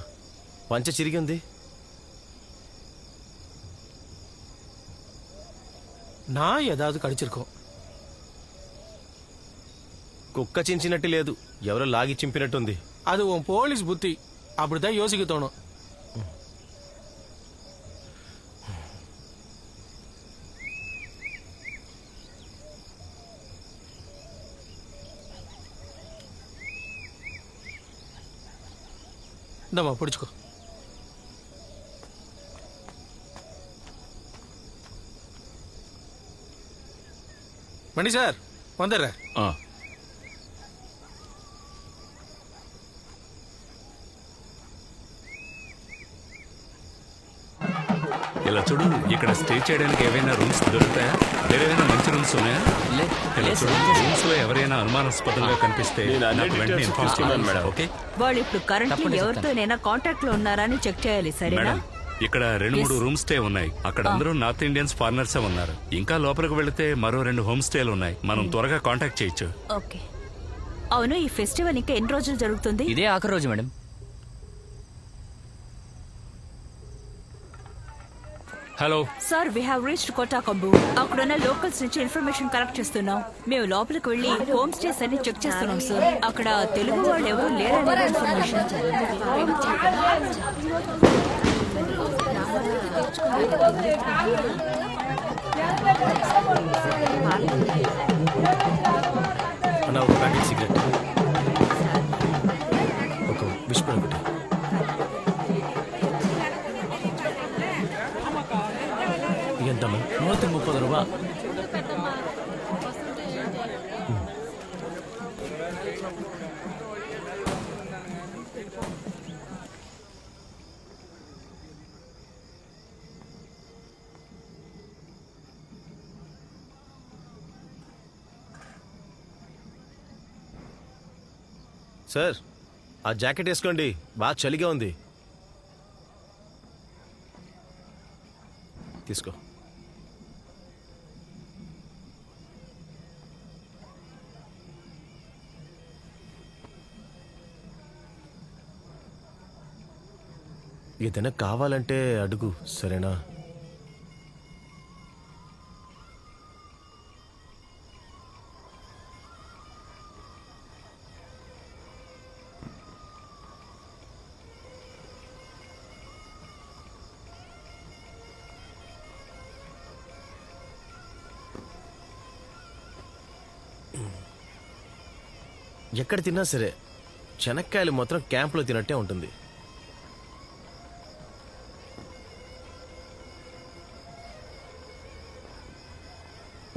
పంచ చిరిగి ఉంది. நான் ஏதாவது కడిచిరుకో. కుక్క చించినట్టు లేదు, ఎవరో లాగి చింపినట్టుంది. అది ఓ పోలీస్ బుద్ధి. அப்படிதான் யோசிக்க தோணும். இந்தம்மா பிடிச்சிக்கோ. மணி சார், வந்துடுறேன். ఇలా చూడు, ఇక్కడ స్టే చేయడానికి ఏవైనా రూమ్స్ దొరుకుతాయా? ఏవైనా మంచి రూమ్స్ ఉన్నాయా? ఇలా చూడు, రూమ్స్ లో ఎవరైనా అనుమానాస్పదంగా కనిపిస్తే నాకు వెంటనే ఇన్ఫార్మ్ చేయాలి మేడం. ఓకే? వాళ్ళు ఇప్పుడు కరెంట్లీ ఎవరితోనైనా కాంటాక్ట్ లో ఉన్నారా అని చెక్ చేయాలి. సరేనా? మేడం, ఇక్కడ 2-3 రూమ్ స్టే ఉన్నాయి. అక్కడ అందరూ నార్త్ ఇండియన్స్ ఫారినర్స్ ఉన్నారు. ఇంకా లోపలికి వెళితే మరో 2 హోమ్ స్టేలు ఉన్నాయి. మనం త్వరగా కాంటాక్ట్ చేయొచ్చు. ఓకే. అవును, ఈ ఫెస్టివల్ ఇంకా ఎన్ని రోజులు జరుగుతుంది? ఇదే ఆఖరి రోజు madam. Hello sir, we have reached Kottakamboor. అక్కడున్న లోకల్స్ నుంచి ఇన్ఫర్మేషన్ కలెక్ట్ చేస్తున్నాం. మేము లోపలికి వెళ్ళి హోమ్ స్టేస్ అన్ని చెక్ చేస్తున్నాం సార్. అక్కడ తెలుగు వాళ్ళు ఎవరు లేరనే ఇన్ఫర్మేషన్. అన్న, ఒక ప్యాకెట్ సిగరెట్, ఒక విష్ ఒకటి. ఎంతమ్మా? 130 రూపా. సార్ ఆ జాకెట్ వేసుకోండి, బాగా చలిగా ఉంది. తీసుకో. ఏదైనా కావాలంటే అడుగు, సరేనా? ఎక్కడ తిన్నా సరే శనక్కాయలు మాత్రం క్యాంపులో తినట్టే ఉంటుంది.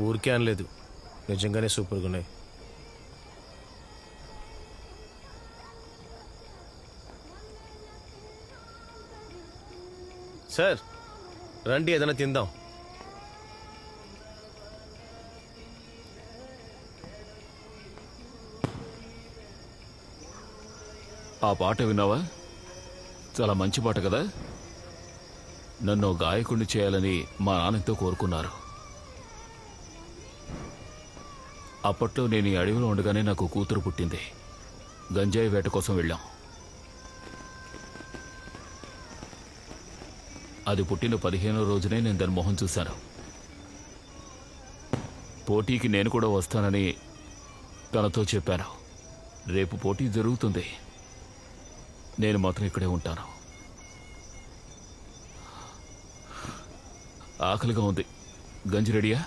ఊరికే అనలేదు, నిజంగానే సూపర్గా ఉన్నాయి. సార్ రండి, ఏదైనా తిందాం. ఆ పాట విన్నావా? చాలా మంచి పాట కదా. నన్ను గాయకుడిని చేయాలని మా నాన్నతో కోరుకున్నారు. అప్పట్లో నేను ఈ అడవిలో ఉండగానే నాకు కూతురు పుట్టింది. గంజాయి వేట కోసం వెళ్ళాం. అది పుట్టిన 15వ రోజునే నేను దాని మొహం చూశాను. పోటీకి నేను కూడా వస్తానని తనతో చెప్పాను. రేపు పోటీ జరుగుతుంది, నేను మాత్రం ఇక్కడే ఉంటాను. ఆకలిగా ఉంది. గంజి రెడీయా?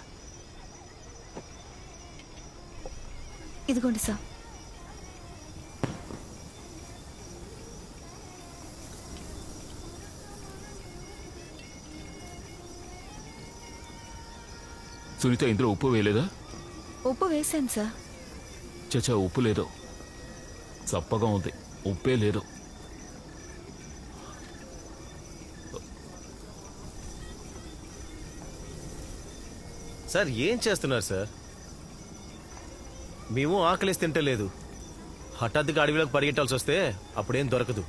ఇదిగోండి సార్. సునీత, ఇందులో ఉప్పు వేయలేదా? ఉప్పు వేశాను సార్. చచ్చా, ఉప్పు లేదు. చప్పగా ఉంది, ఉప్పే లేదు. సార్ ఏం చేస్తున్నారు సార్? మేము ఆకలిసి తింటలేదు. హఠాత్తుగా అడవిలోకి పరిగెట్టాల్సి వస్తే అప్పుడేం దొరకదు.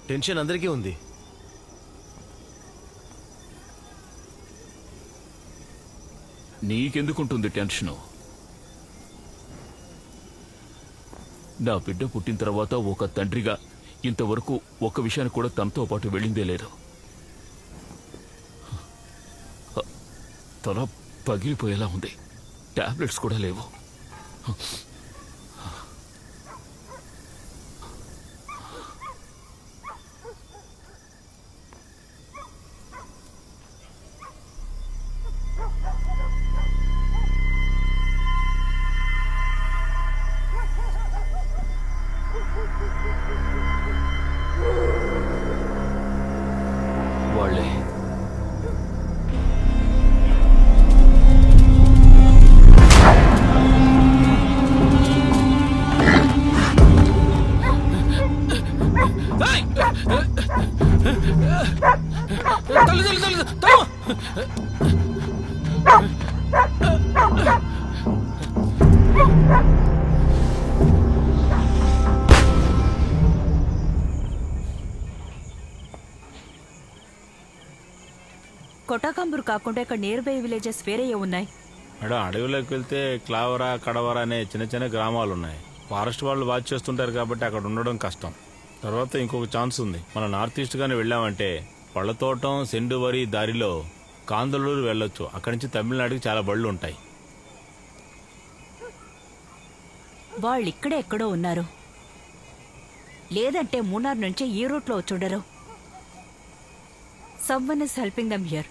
టెన్షన్ అందరికీ ఉంది. నీకెందుకుంటుంది టెన్షను? నా బిడ్డ పుట్టిన తర్వాత ఒక తండ్రిగా ఇంతవరకు ఒక్క విషయాన్ని కూడా తనతో పాటు వెళ్ళిందే లేదు. తల పగిలిపోయేలా ఉంది. టాబ్లెట్స్ కూడా లేవు. వాళ్ళే కొటాకంబూర్ కాకుండా ఇక్కడ నియర్ బై విలేజెస్ వేరే ఉన్నాయి. మేడం, అడవిలోకి వెళ్తే క్లావరా, కడవరా అనే చిన్న చిన్న గ్రామాలు ఉన్నాయి. ఫారెస్ట్ వాళ్ళు వాచ్ చేస్తుంటారు కాబట్టి అక్కడ ఉండడం కష్టం. తర్వాత ఇంకొక ఛాన్స్ ఉంది. మన నార్త్ ఈస్ట్ గానే వెళ్ళామంటే పళ్ళతోటం, సెండువరి దారిలో కాందలూరు వెళ్ళొచ్చు. అక్కడి నుంచి తమిళనాడుకి చాలా బళ్ళు ఉంటాయి. వాళ్ళు ఇక్కడే ఎక్కడో ఉన్నారు. లేదంటే మూనార్ నుంచి ఈ రూట్లో వచ్చుండరు. Someone is helping them here.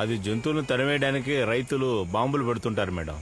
అది జంతువులను తరిమేయడానికి రైతులు బాంబులు పెడుతుంటారు మేడం.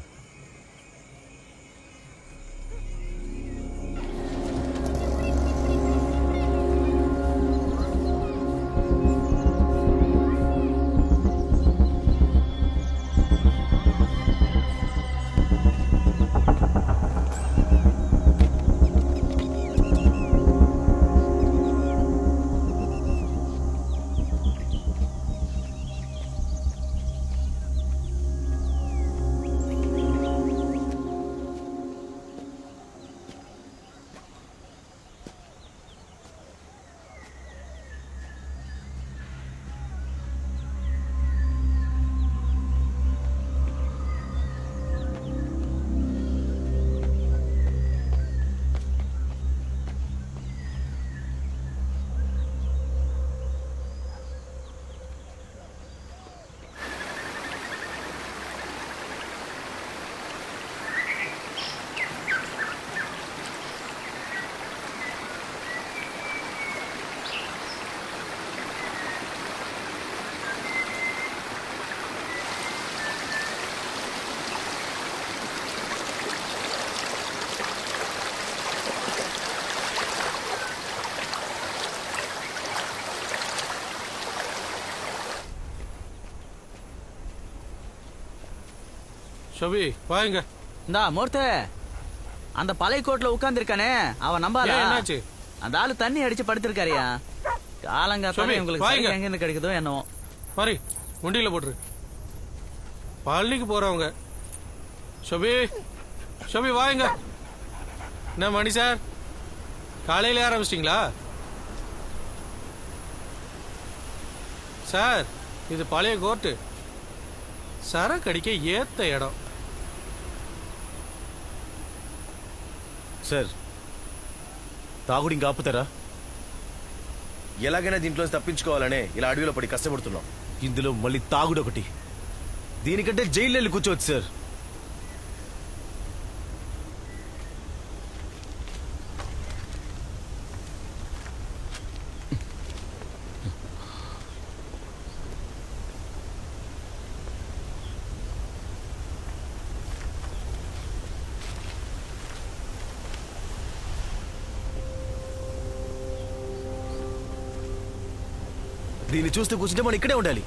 ஷோபி வாங்க. இந்தா மூர்த்து, அந்த பழைய கோட்ல உட்கார்ந்துருக்கானே அவன் நம்பால. என்னாச்சு? அந்த ஆளு தண்ணி அடிச்சு படுத்திருக்காரியா. காலங்காத்தால உங்களுக்கு சரி எங்க இருந்து கிடைக்குதோ என்னவோ. மாதிரி முண்டியில போட்டுரு. பழனிக்கு போறவங்க. ஷோபி ஷோபி வாங்க. என்ன மணி சார், காலையில ஆரம்பிச்சிட்டிங்களா சார்? இது பழைய கோர்ட்டு, சரக்கு அடிக்க ஏத்த இடம் సార్ తాగుడు ఇంకా ఆపుతారా? ఎలాగైనా దీంట్లో తప్పించుకోవాలనే ఇలా అడవిలో పడి కష్టపడుతున్నాం. ఇందులో మళ్ళీ తాగుడు ఒకటి. దీనికంటే జైలు వెళ్ళి కూర్చోవచ్చు సార్. దీన్ని చూస్తూ కూర్చుంటే మనం ఇక్కడే ఉండాలి.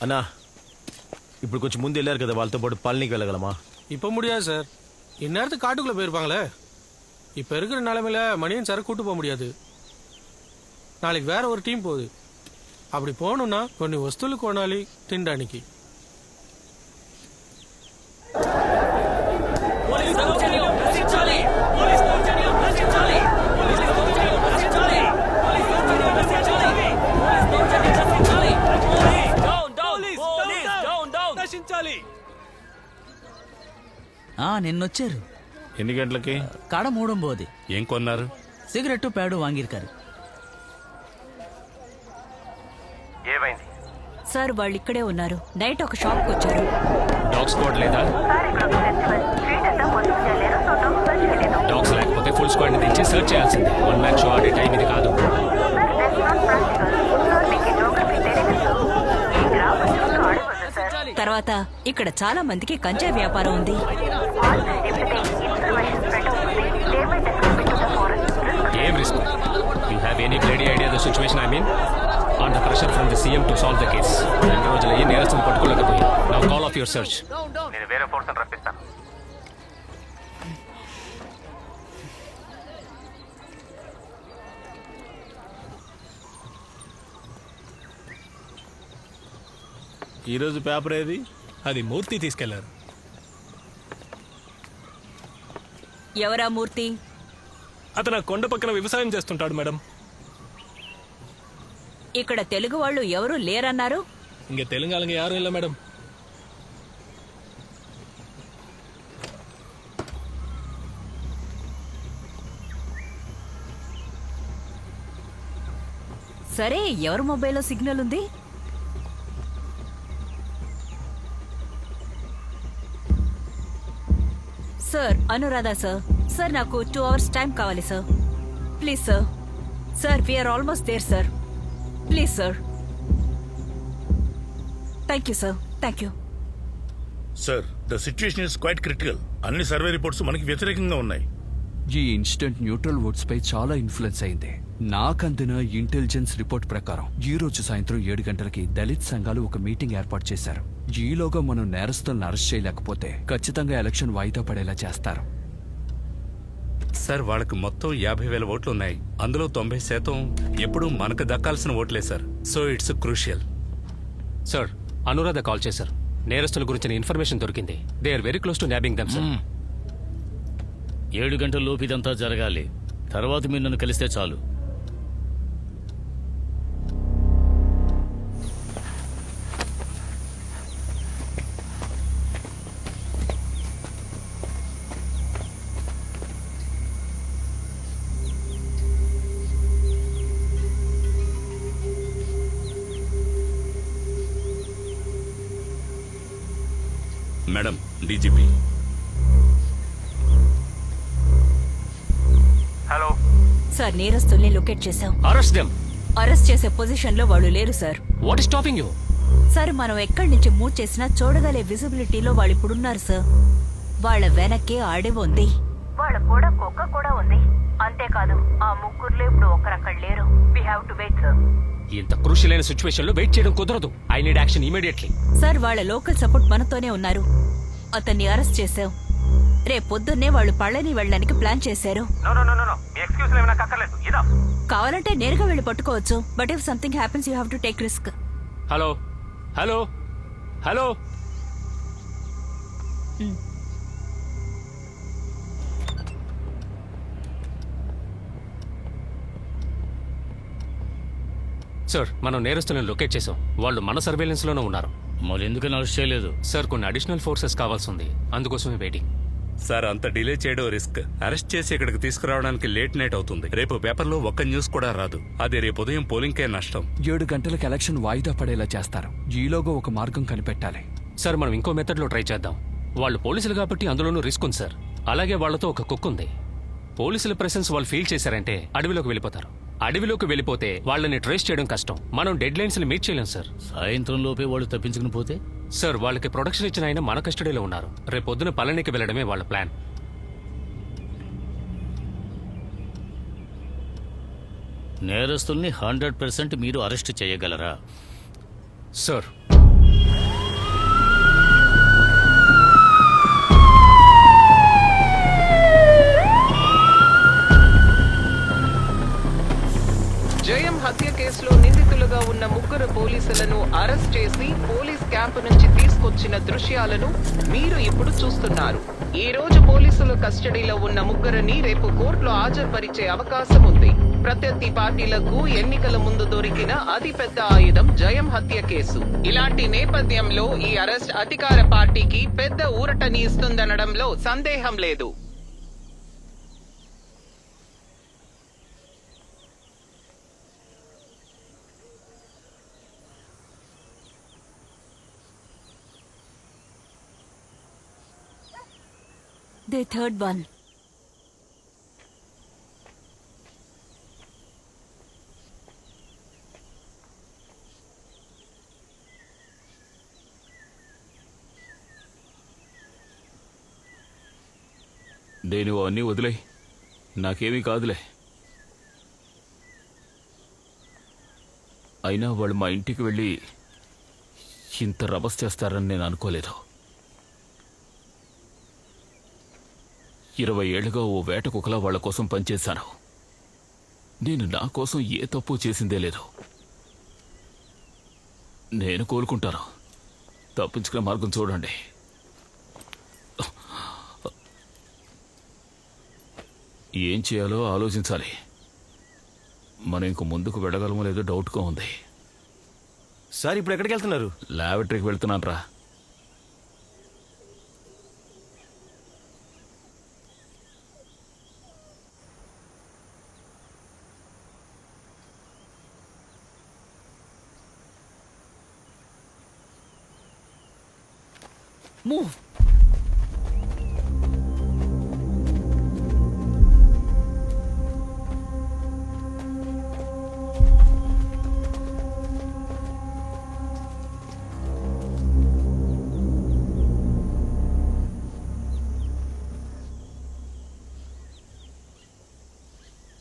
అన్నా, ఇప్పుడు కొంచెం ముందు వెళ్ళారు కదా, వాళ్ళతో పాటు పళనికి వెళ్ళగలమా? இப்ப முடியாது சார். இந்நேரத்துக்கு காட்டுக்குள்ள போயிருப்பாங்களே. இப்ப இருக்கிற நிலைமையில மணியன் சார் கூட்டு போக முடியாது. நாளைக்கு வேற ஒரு டீம் போகுது. அப்படி போகணும்னா కొన్ని వస్తువులు కొనాలి తినడానికి. నిన్నొచ్చారు. ఎన్ని గంటలకి? కడ మూడంబోది. ఏం కొన్నారు? సిగరెట్టు ప్యాడు వాంగిరుకారు. ఏమైంది సార్? వాళ్ళు ఇక్కడే ఉన్నారు. నైట్ ఒక షాప్కి వచ్చారు. డాగ్ స్క్వాడ్ లేదా? డాగ్స్ లేకపోతే ఫుల్ స్క్వాడ్ తెచ్చి సర్చ్ చేయాల్సింది. 1 మ్యాన్ షో ఆడే టైం ఇది కాదు. తర్వాత ఇక్కడ చాలా మందికి కంచా వ్యాపారం ఉంది. ఏం risk? You have any clear idea the situation? I mean under pressure from the CM to solve the case. 2 రోజులయ్యి నేరస్తులు పట్టుకోలేకపోయాం. Now call off your search. నేను వేరే ఫోర్స్ రప్పిస్తాను. ఈరోజు పేపర్ ఏది? అది మూర్తి తీసుకెళ్లారు. ఎవరా మూర్తి? అతను కొండ పక్కన వ్యవసాయం చేస్తుంటాడు మేడం. ఇక్కడ తెలుగు వాళ్ళు ఎవరు లేరన్నారు? ఇంక తెలంగాణ యారు ఇలా మేడం. సరే, ఎవరి మొబైల్లో సిగ్నల్ ఉంది? Sir, Anuradha sir. సార్, నాకు 2 hours టైం కావాలి sir. Please sir. Sir, we are almost there sir. Please sir. Thank you sir. Thank you sir. The situation is quite critical. అన్ని సర్వే రిపోర్ట్స్ మనకి వ్యతిరేకంగా ఉన్నాయి. ఈ ఇన్సిడెంట్ న్యూట్రల్ ఓట్స్ పై చాలా influence అయింది. నాకందిన intelligence report ప్రకారం ఈ రోజు సాయంత్రం 7 గంటలకి దళిత్ సంఘాలు ఒక మీటింగ్ ఏర్పాటు చేశారు. ఈలోగా మనం నేరస్తులను అరెస్ట్ చేయలేకపోతే ఖచ్చితంగా ఎలక్షన్ వాయిదా పడేలా చేస్తారు. సార్, వాళ్ళకి మొత్తం 50,000 ఓట్లు ఉన్నాయి. అందులో 90% ఎప్పుడు మనకు దక్కాల్సిన ఓట్లే sir. So it's crucial. Sir, Anuradha call చేశారు. నేరస్తుల గురించిన ఇన్ఫర్మేషన్ దొరికింది. They are very close to nabbing them sir. 7 గంటల లోపు ఇదంతా జరగాలి. తర్వాత మీరు నన్ను కలిస్తే చాలు. Madam, DGP. హలో సార్, నేరస్తుల్ని లొకేట్ చేశాం. Arrest them. అరెస్ట్ చేసే పొజిషన్ లో వాళ్ళు లేరు sir. What is stopping you? Sir, మనం ఎక్కడి నుంచి మూవ్ చేసినా చూడగలే విజిబిలిటీలో వాళ్ళు ఇప్పుడున్నారు సార్. వాళ్ళ వెనక్కి అడవి ఉంది, వాళ్ళ కూడా కుక్క కూడా ఉంది. అంతేకాదు, ఆ ముగ్గురులో ఇప్పుడు ఒకరక్కడ లేరు. We have to wait sir. ఇంత క్రూషియల్ అయిన సిచ్యువేషన్ లో వెయిట్ చేయడం కుదరదు. I need action immediately. Sir, వాళ్ళ లోకల్ సపోర్ట్ మనతోనే ఉన్నారు. అతన్ని అరెస్ట్ చేశాం. రేపు పొద్దున్నే వాళ్ళు పళ్ళని వెళ్ళడానికి ప్లాన్ చేశారు. కావాలంటే నేరుగా వెళ్ళి పట్టుకోవచ్చు. But if something happens you have to take risk. Hello hello hello. Sir, మనం నేరస్తులను లొకేట్ చేసాం. వాళ్ళు మన సర్వేలెన్స్ లోనే ఉన్నారు. మరి ఎందుకని అరెస్ట్ చేయలేదు? సార్, కొన్ని అడిషనల్ ఫోర్సెస్ కావాల్సి ఉంది, అందుకోసమే వెయిటింగ్. సార్, అంత డిలే చేయడం రిస్క్. అరెస్ట్ చేసి ఇక్కడికి తీసుకురావడానికి లేట్ నైట్ అవుతుంది. రేపు పేపర్లో ఒక్క న్యూస్ కూడా రాదు. అది రేపు ఉదయం పోలింగ్కే నష్టం. 7 గంటలకు ఎలక్షన్ వాయిదా పడేలా చేస్తారు. ఈలోగా ఒక మార్గం కనిపెట్టాలి. సార్, మనం ఇంకో మెథడ్ లో ట్రై చేద్దాం. వాళ్ళు పోలీసులు కాబట్టి అందులోనూ రిస్క్ ఉంది సార్. అలాగే వాళ్ళతో ఒక కుక్ ఉంది. పోలీసుల ప్రెసెన్స్ వాళ్ళు ఫీల్ చేశారంటే అడవిలోకి వెళ్ళిపోతారు. అడవిలోకి వెళ్ళిపోతే వాళ్ళని ట్రేస్ చేయడం కష్టం. మనం డెడ్ లైన్స్ ని మీట్ చేయలేం సార్. సాయంత్రం లోపే వాళ్ళు తప్పించుకుని పోతే? సార్, వాళ్ళకి ప్రొడక్షన్ ఇచ్చిన ఆయన మన కస్టడీలో ఉన్నారు. రేపు పొద్దున పళనికి వెళ్ళడమే వాళ్ళ ప్లాన్. నేరస్తుల్ని 100% మీరు అరెస్ట్ చేయగలరా? సార్, జయం హత్య కేసులో నిందితులుగా ఉన్న 3 పోలీసులను అరెస్ట్ చేసి పోలీస్ క్యాంపు నుంచి తీసుకొచ్చిన దృశ్యాలను మీరు ఇప్పుడు చూస్తున్నారు. ఈ రోజు పోలీసుల కస్టడీలో ఉన్న 3 రేపు కోర్టులో హాజరుపరిచే అవకాశం ఉంది. ప్రత్యర్థి పార్టీలకు ఎన్నికల ముందు దొరికిన అతిపెద్ద ఆయుధం జయం హత్య కేసు. ఇలాంటి నేపథ్యంలో ఈ అరెస్ట్ అధికార పార్టీకి పెద్ద ఊరటని ఇస్తుందనడంలో సందేహం లేదు. The third one. నేను అన్నీ వదిలే, నాకేమీ కాదులే. అయినా వాళ్ళు మా ఇంటికి వెళ్ళి ఇంత రభస్ చేస్తారని నేను అనుకోలేదు. 20 ఏళ్లుగా ఓ వేట కుక్కలా వాళ్ల కోసం పనిచేశాను. నేను నా కోసం ఏ తప్పు చేసిందే లేదు. నేను కోలుకుంటాను. తప్పించుకునే మార్గం చూడండి. ఏం చేయాలో ఆలోచించాలి. మనం ఇంక ముందుకు వెళ్ళగలమో లేదో డౌట్గా ఉంది. సార్, ఇప్పుడు ఎక్కడికి వెళ్తున్నారు? లాబొరేటరీకి వెళ్తున్నాను రా. Move.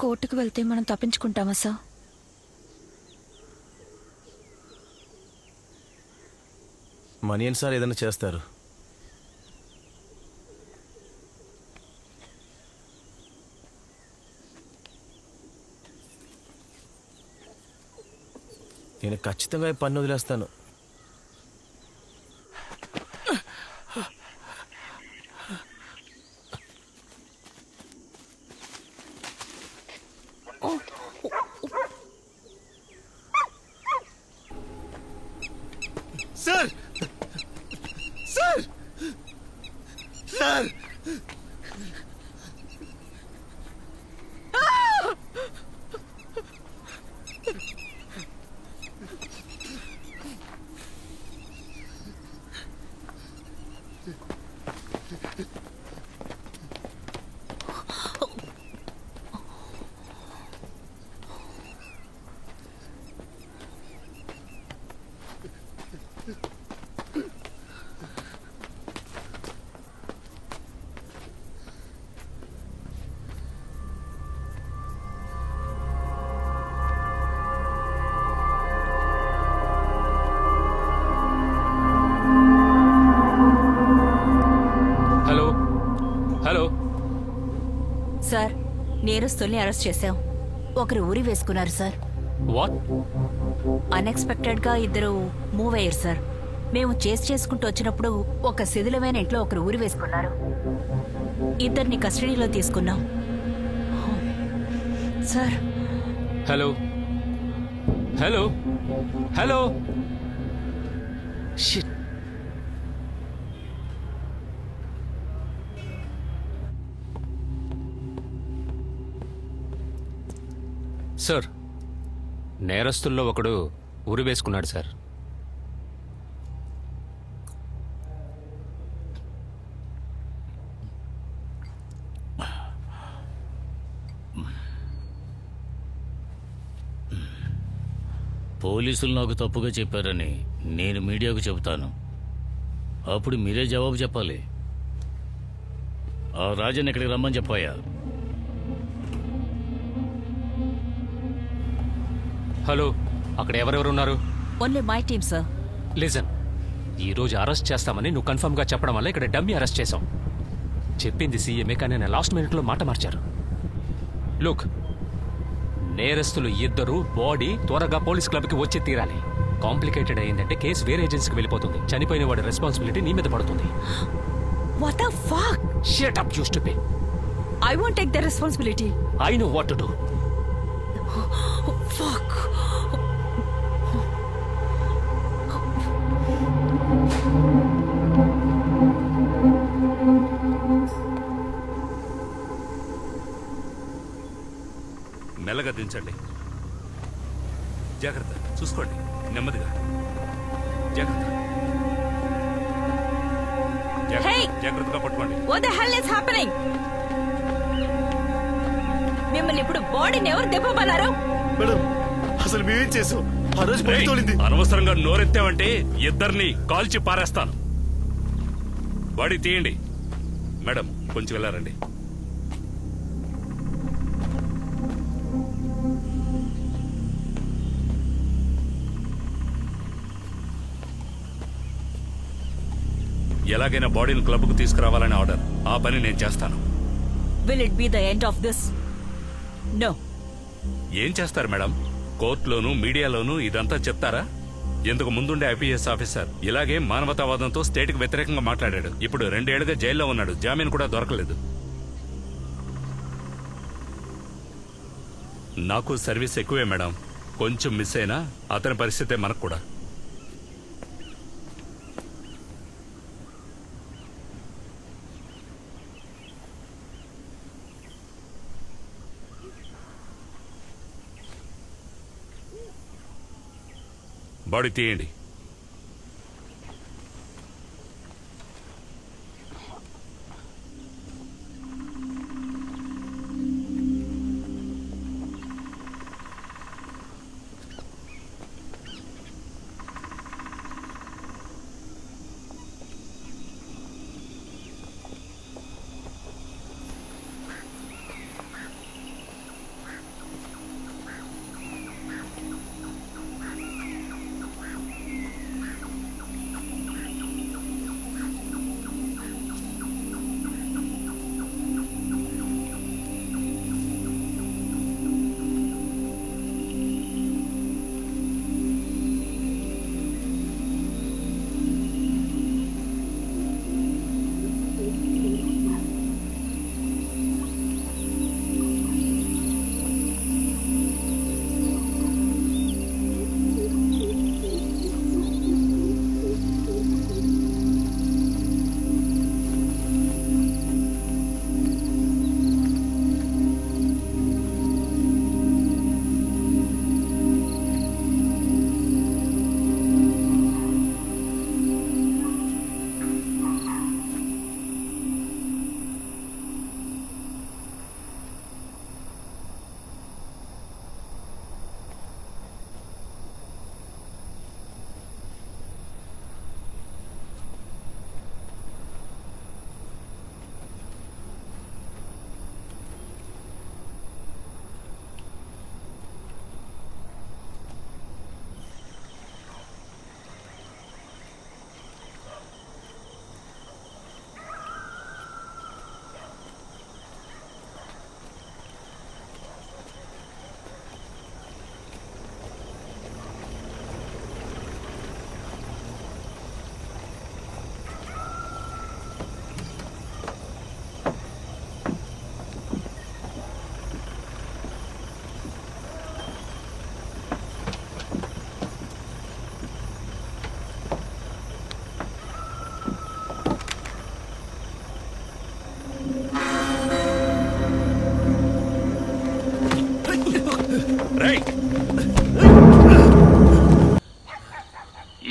కోర్టుకు వెళ్తే మనం తప్పించుకుంటామా సార్? మనియన్ సార్ ఏదైనా చేస్తారు. నేను ఖచ్చితంగా ఈ పన్ను వదిలేస్తాను. సార్, సార్, సార్, నేరస్తుల్ని అరెస్ట్ చేశాం. ఒకరు ఊరి వేసుకున్నారు సార్. వాట్? అన్ఎక్స్పెక్టెడ్ గా ఇద్దరు మూవ్ అయ్యారు సార్. మేము చేసుకుంటూ వచ్చినప్పుడు ఒక శిథిలమైన ఇంట్లో ఒకరు ఊరి వేసుకున్నారు. ఇద్దరిని కస్టడీలో తీసుకున్నాం sir. Hello hello hello shit. Sir, నేరస్తుల్లో ఒకడు ఉరి వేసుకున్నాడు సార్. పోలీసులు నాకు తప్పుగా చెప్పారని నేను మీడియాకు చెబుతాను. అప్పుడు మీరే జవాబు చెప్పాలి. ఆ రాజన్ ఇక్కడికి రమ్మని చెప్పాయా? హలో, అక్కడ ఎవరెవరు ఉన్నారు? Only my team sir. Listen, ఈరోజు అరెస్ట్ చేస్తామని నువ్వు కన్ఫర్మ్గా చెప్పడం వల్ల ఇక్కడ డమ్మీ అరెస్ట్ చేశాం. చెప్పింది సీఎంఏ, కానీ నేను లాస్ట్ మినిట్లో మాట మార్చారు. లుక్, నేరస్తులు ఇద్దరు బాడీ త్వరగా పోలీస్ క్లబ్కి వచ్చి తీరాలి. కాంప్లికేటెడ్ అయిందంటే కేసు వేరే ఏజెన్సీకి వెళ్ళిపోతుంది. చనిపోయిన వాడి రెస్పాన్సిబిలిటీ నీ మీద పడుతుంది. What the fuck? Shut up, you stupid. I won't take the responsibility. I know what to do. Fuck. మెల్లగా దించండి. జాగ్రత్త, చూసుకోండి. నెమ్మదిగా. జాగ్రత్త. Hey! జాగ్రత్తగా పట్టుకోండి. What the hell is happening? మిమ్మల్ని ఇప్పుడు బాడీని ఎవరు దెబ్బమన్నారు? మేడం, అసలు మేమేం చేసాం? ఆ రోజు బయట తోలింది. అనవసరంగా నోరెత్తావంటే ఇద్దరిని కాల్చి పారేస్తాను. బాడీ తీయండి. మేడం, కొంచెం వెళ్ళారండి. ఎలాగైనా బాడీని క్లబ్కు తీసుకురావాలని ఆర్డర్. ఆ పని నేను చేస్తాను. Will it be the end of this? No. ఏం చేస్తారు మేడం? కోర్టులోను మీడియాలోను ఇదంతా చెప్తారా? ఇంతకు ముందుండే ఐపీఎస్ ఆఫీసర్ ఇలాగే మానవతావాదంతో స్టేట్కి వ్యతిరేకంగా మాట్లాడాడు. ఇప్పుడు 2 ఏళ్లుగా జైల్లో ఉన్నాడు. జామీన్ కూడా దొరకలేదు. నాకు సర్వీస్ ఎక్కువే మేడం. కొంచెం మిస్ అయినా అతని పరిస్థితే మనకు కూడా. బాడీ తీయండి.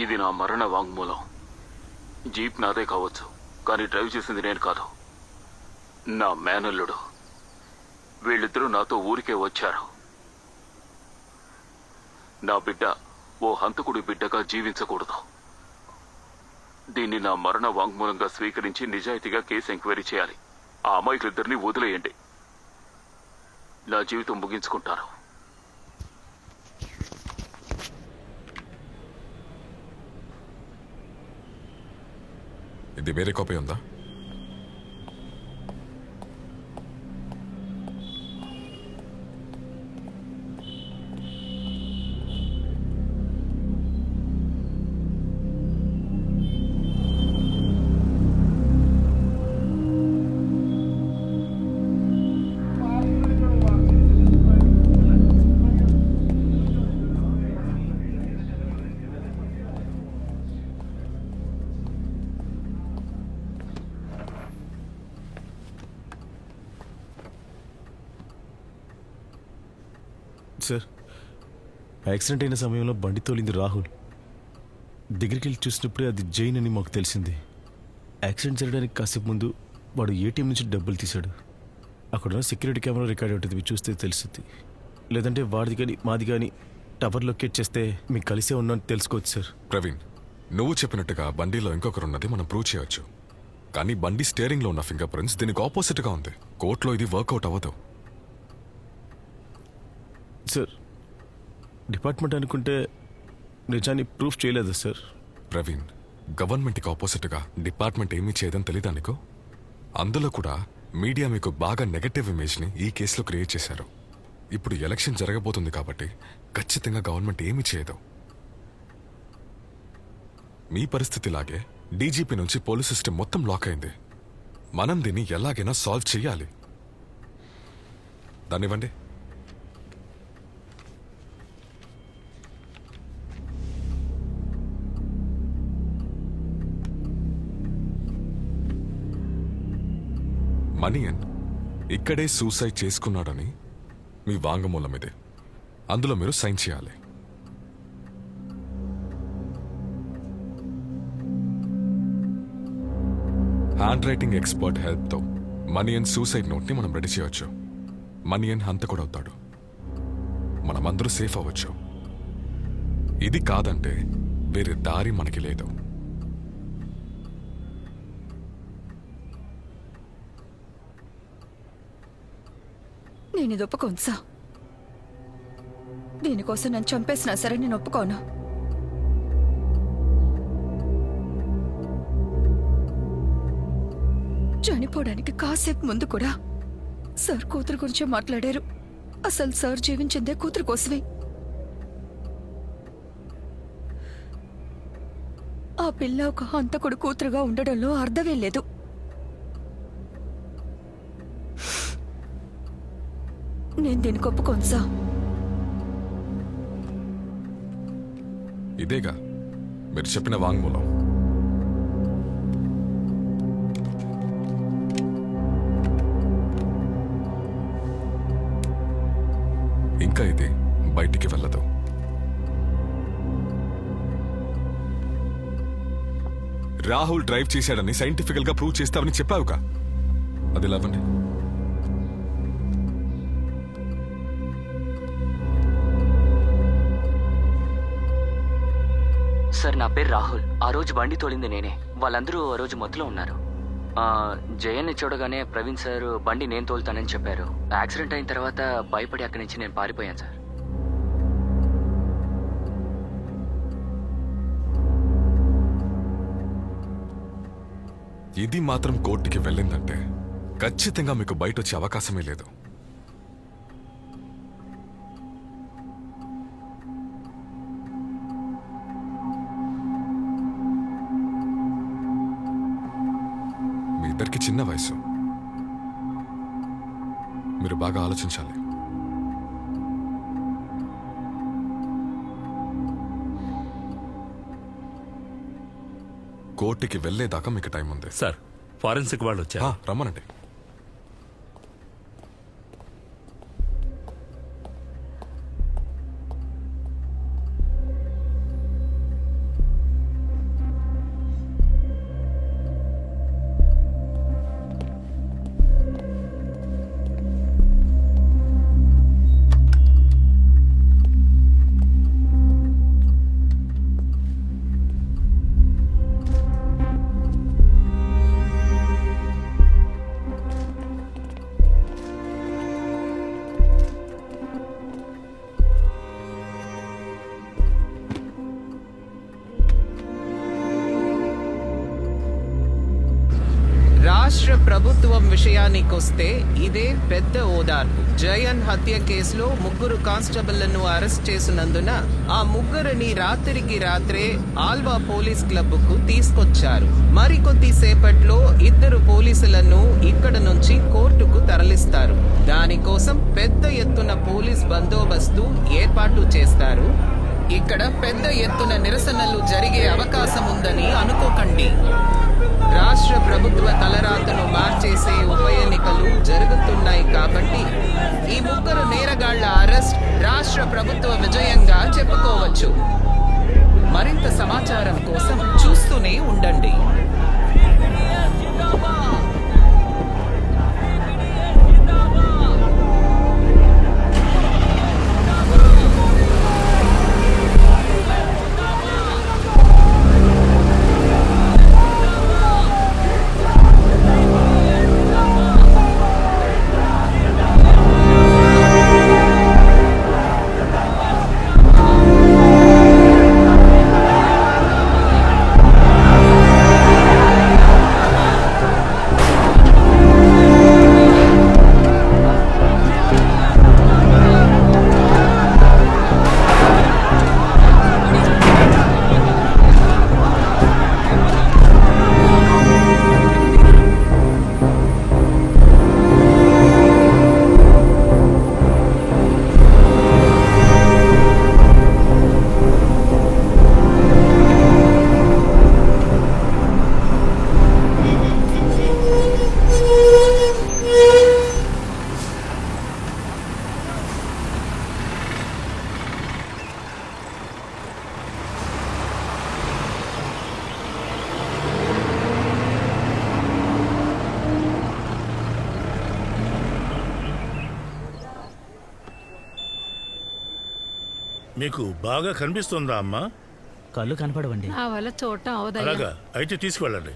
ఇది నా మరణ వాంగ్మూలం. జీప్ నాదే కావచ్చు, కానీ డ్రైవ్ చేసింది నేను కాదు, నా మేనల్లుడు. వీళ్ళిద్దరూ నాతో ఊరికే వచ్చారు. నా బిడ్డ ఓ హంతకుడి బిడ్డగా జీవించకూడదు. దీన్ని నా మరణ వాంగ్మూలంగా స్వీకరించి నిజాయితీగా కేసు ఎంక్వైరీ చేయాలి. ఆ అమాయకులిద్దరినీ వదిలేయండి. నా జీవితం ముగించుకుంటాను. ఇది వేరే కాపీ ఉందా? సార్, యాక్సిడెంట్ అయిన సమయంలో బండి తోలింది రాహుల్. దగ్గరికి వెళ్ళి చూసినప్పుడే అది జైన్ అని మాకు తెలిసింది. యాక్సిడెంట్ జరగడానికి కాసేపు ముందు వాడు ఏటీఎం నుంచి డబ్బులు తీశాడు. అక్కడున్న సెక్యూరిటీ కెమెరా రికార్డ్ ఉంటుంది, చూస్తే తెలుస్తుంది. లేదంటే వాడిది కానీ మాది కానీ టవర్ లొకేట్ చేస్తే మీకు కలిసే ఉన్నాను తెలుసుకోవచ్చు సార్. ప్రవీణ్, నువ్వు చెప్పినట్టుగా బండిలో ఇంకొకరున్నది మనం ప్రూవ్ చేయొచ్చు. కానీ బండి స్టీరింగ్లో ఉన్న ఫింగర్ ప్రింట్స్ దీనికి ఆపోజిట్గా ఉంది. కోర్టులో ఇది వర్కౌట్ అవ్వదు. సార్, డిపార్ట్మెంట్ అనుకుంటే నిజాన్ని ప్రూఫ్ చేయలేదు సార్. ప్రవీణ్, గవర్నమెంట్కి ఆపోజిట్గా డిపార్ట్మెంట్ ఏమీ చేయదని తెలీదా నీకు? అందులో కూడా మీడియా మీకు బాగా నెగటివ్ ఇమేజ్ని ఈ కేసులో క్రియేట్ చేశారు. ఇప్పుడు ఎలక్షన్ జరగబోతుంది కాబట్టి ఖచ్చితంగా గవర్నమెంట్ ఏమీ చేయదు. మీ పరిస్థితిలాగే డీజీపీ నుంచి పోలీస్ సిస్టమ్ మొత్తం లాక్ అయింది. మనం దీన్ని ఎలాగైనా సాల్వ్ చేయాలి. దాన్నివ్వండి. మణియన్ ఇక్కడే సూసైడ్ చేసుకున్నాడని మీ వాంగ్మూలం ఇది. అందులో మీరు సైన్ చేయాలి. హ్యాండ్ రైటింగ్ ఎక్స్పర్ట్ హెల్ప్తో మణియన్ సూసైడ్ నోట్ని మనం రెడీ చేయవచ్చు. మణియన్ హంతకుడవుతాడు. మనమందరూ సేఫ్ అవ్వచ్చు. ఇది కాదంటే వేరే దారి మనకి లేదు. నేను ఇది ఒప్పుకోను సార్. దీనికోసం నన్ను చంపేసినా సరే నేను ఒప్పుకోను. చనిపోవడానికి కాసేపు ముందు కూడా సార్ కూతురు గురించి మాట్లాడారు. అసలు సార్ జీవించిందే కూతురు కోసమే. ఆ పిల్ల ఒక హంతకుడు కూతురుగా ఉండడంలో అర్థమే లేదు. నేను దీనికి ఒప్పుకోను సార్. ఇదేగా మీరు చెప్పిన వాంగ్మూలం. ఇంకా ఇది బయటికి వెళ్ళదు. రాహుల్ డ్రైవ్ చేశాడని సైంటిఫికల్ గా ప్రూవ్ చేస్తావని చెప్పావుగా, అది లేవండి. సార్, నా పేరు రాహుల్. ఆ రోజు బండి తోలింది నేనే. వాళ్ళందరూ ఆ రోజు మొత్తులో ఉన్నారు. జయన్ని చూడగానే ప్రవీణ్ సార్ బండి నేను తోలుతానని చెప్పారు. యాక్సిడెంట్ అయిన తర్వాత భయపడి అక్కడి నుంచి నేను పారిపోయాను సార్. ఇది మాత్రం కోర్టుకి వెళ్ళిందంటే ఖచ్చితంగా మీకు బయట వచ్చే అవకాశమే లేదు. మీ ఇద్దరికి చిన్న వయసు. మీరు బాగా ఆలోచించాలి. కోర్టుకి వెళ్లేదాకా మీకు టైం ఉంది. సార్, ఫారెన్సిక్ వాళ్ళు వచ్చారు. రమ్మనండి. ప్రభుత్వం విషయానికొస్తే ఇదే పెద్ద ఓదార్పు. జయన్ హత్య కేసులో 3 కానిస్టేబుళ్లను అరెస్ట్ చేసినందున ఆ ముగ్గురిని రాత్రికి రాత్రే ఆల్వా పోలీస్ క్లబ్ కు తీసుకొచ్చారు. మరికొద్ది సేపట్లో 2 పోలీసులను ఇక్కడ నుంచి కోర్టుకు తరలిస్తారు. దానికోసం పెద్ద ఎత్తున పోలీస్ బందోబస్తు ఏర్పాటు చేస్తారు. ఇక్కడ పెద్ద ఎత్తున నిరసనలు జరిగే అవకాశం ఉందని అనుకోకండి. రాష్ట్ర ప్రభుత్వ తలరాతను మార్చేసే ఉప ఎన్నికలు జరుగుతున్నాయి కాబట్టి ఈ 3 నేరగాళ్ల అరెస్ట్ రాష్ట్ర ప్రభుత్వ విజయంగా చెప్పుకోవచ్చు. మరింత సమాచారం కోసం చూస్తూనే ఉండండి. మీకు బాగా కనిపిస్తుందా అమ్మా? కళ్ళు కనపడవండి. నా వల్ల చూడటం అవదయ్యా. అలాగా అయితే తీసుకువెళ్ళండి.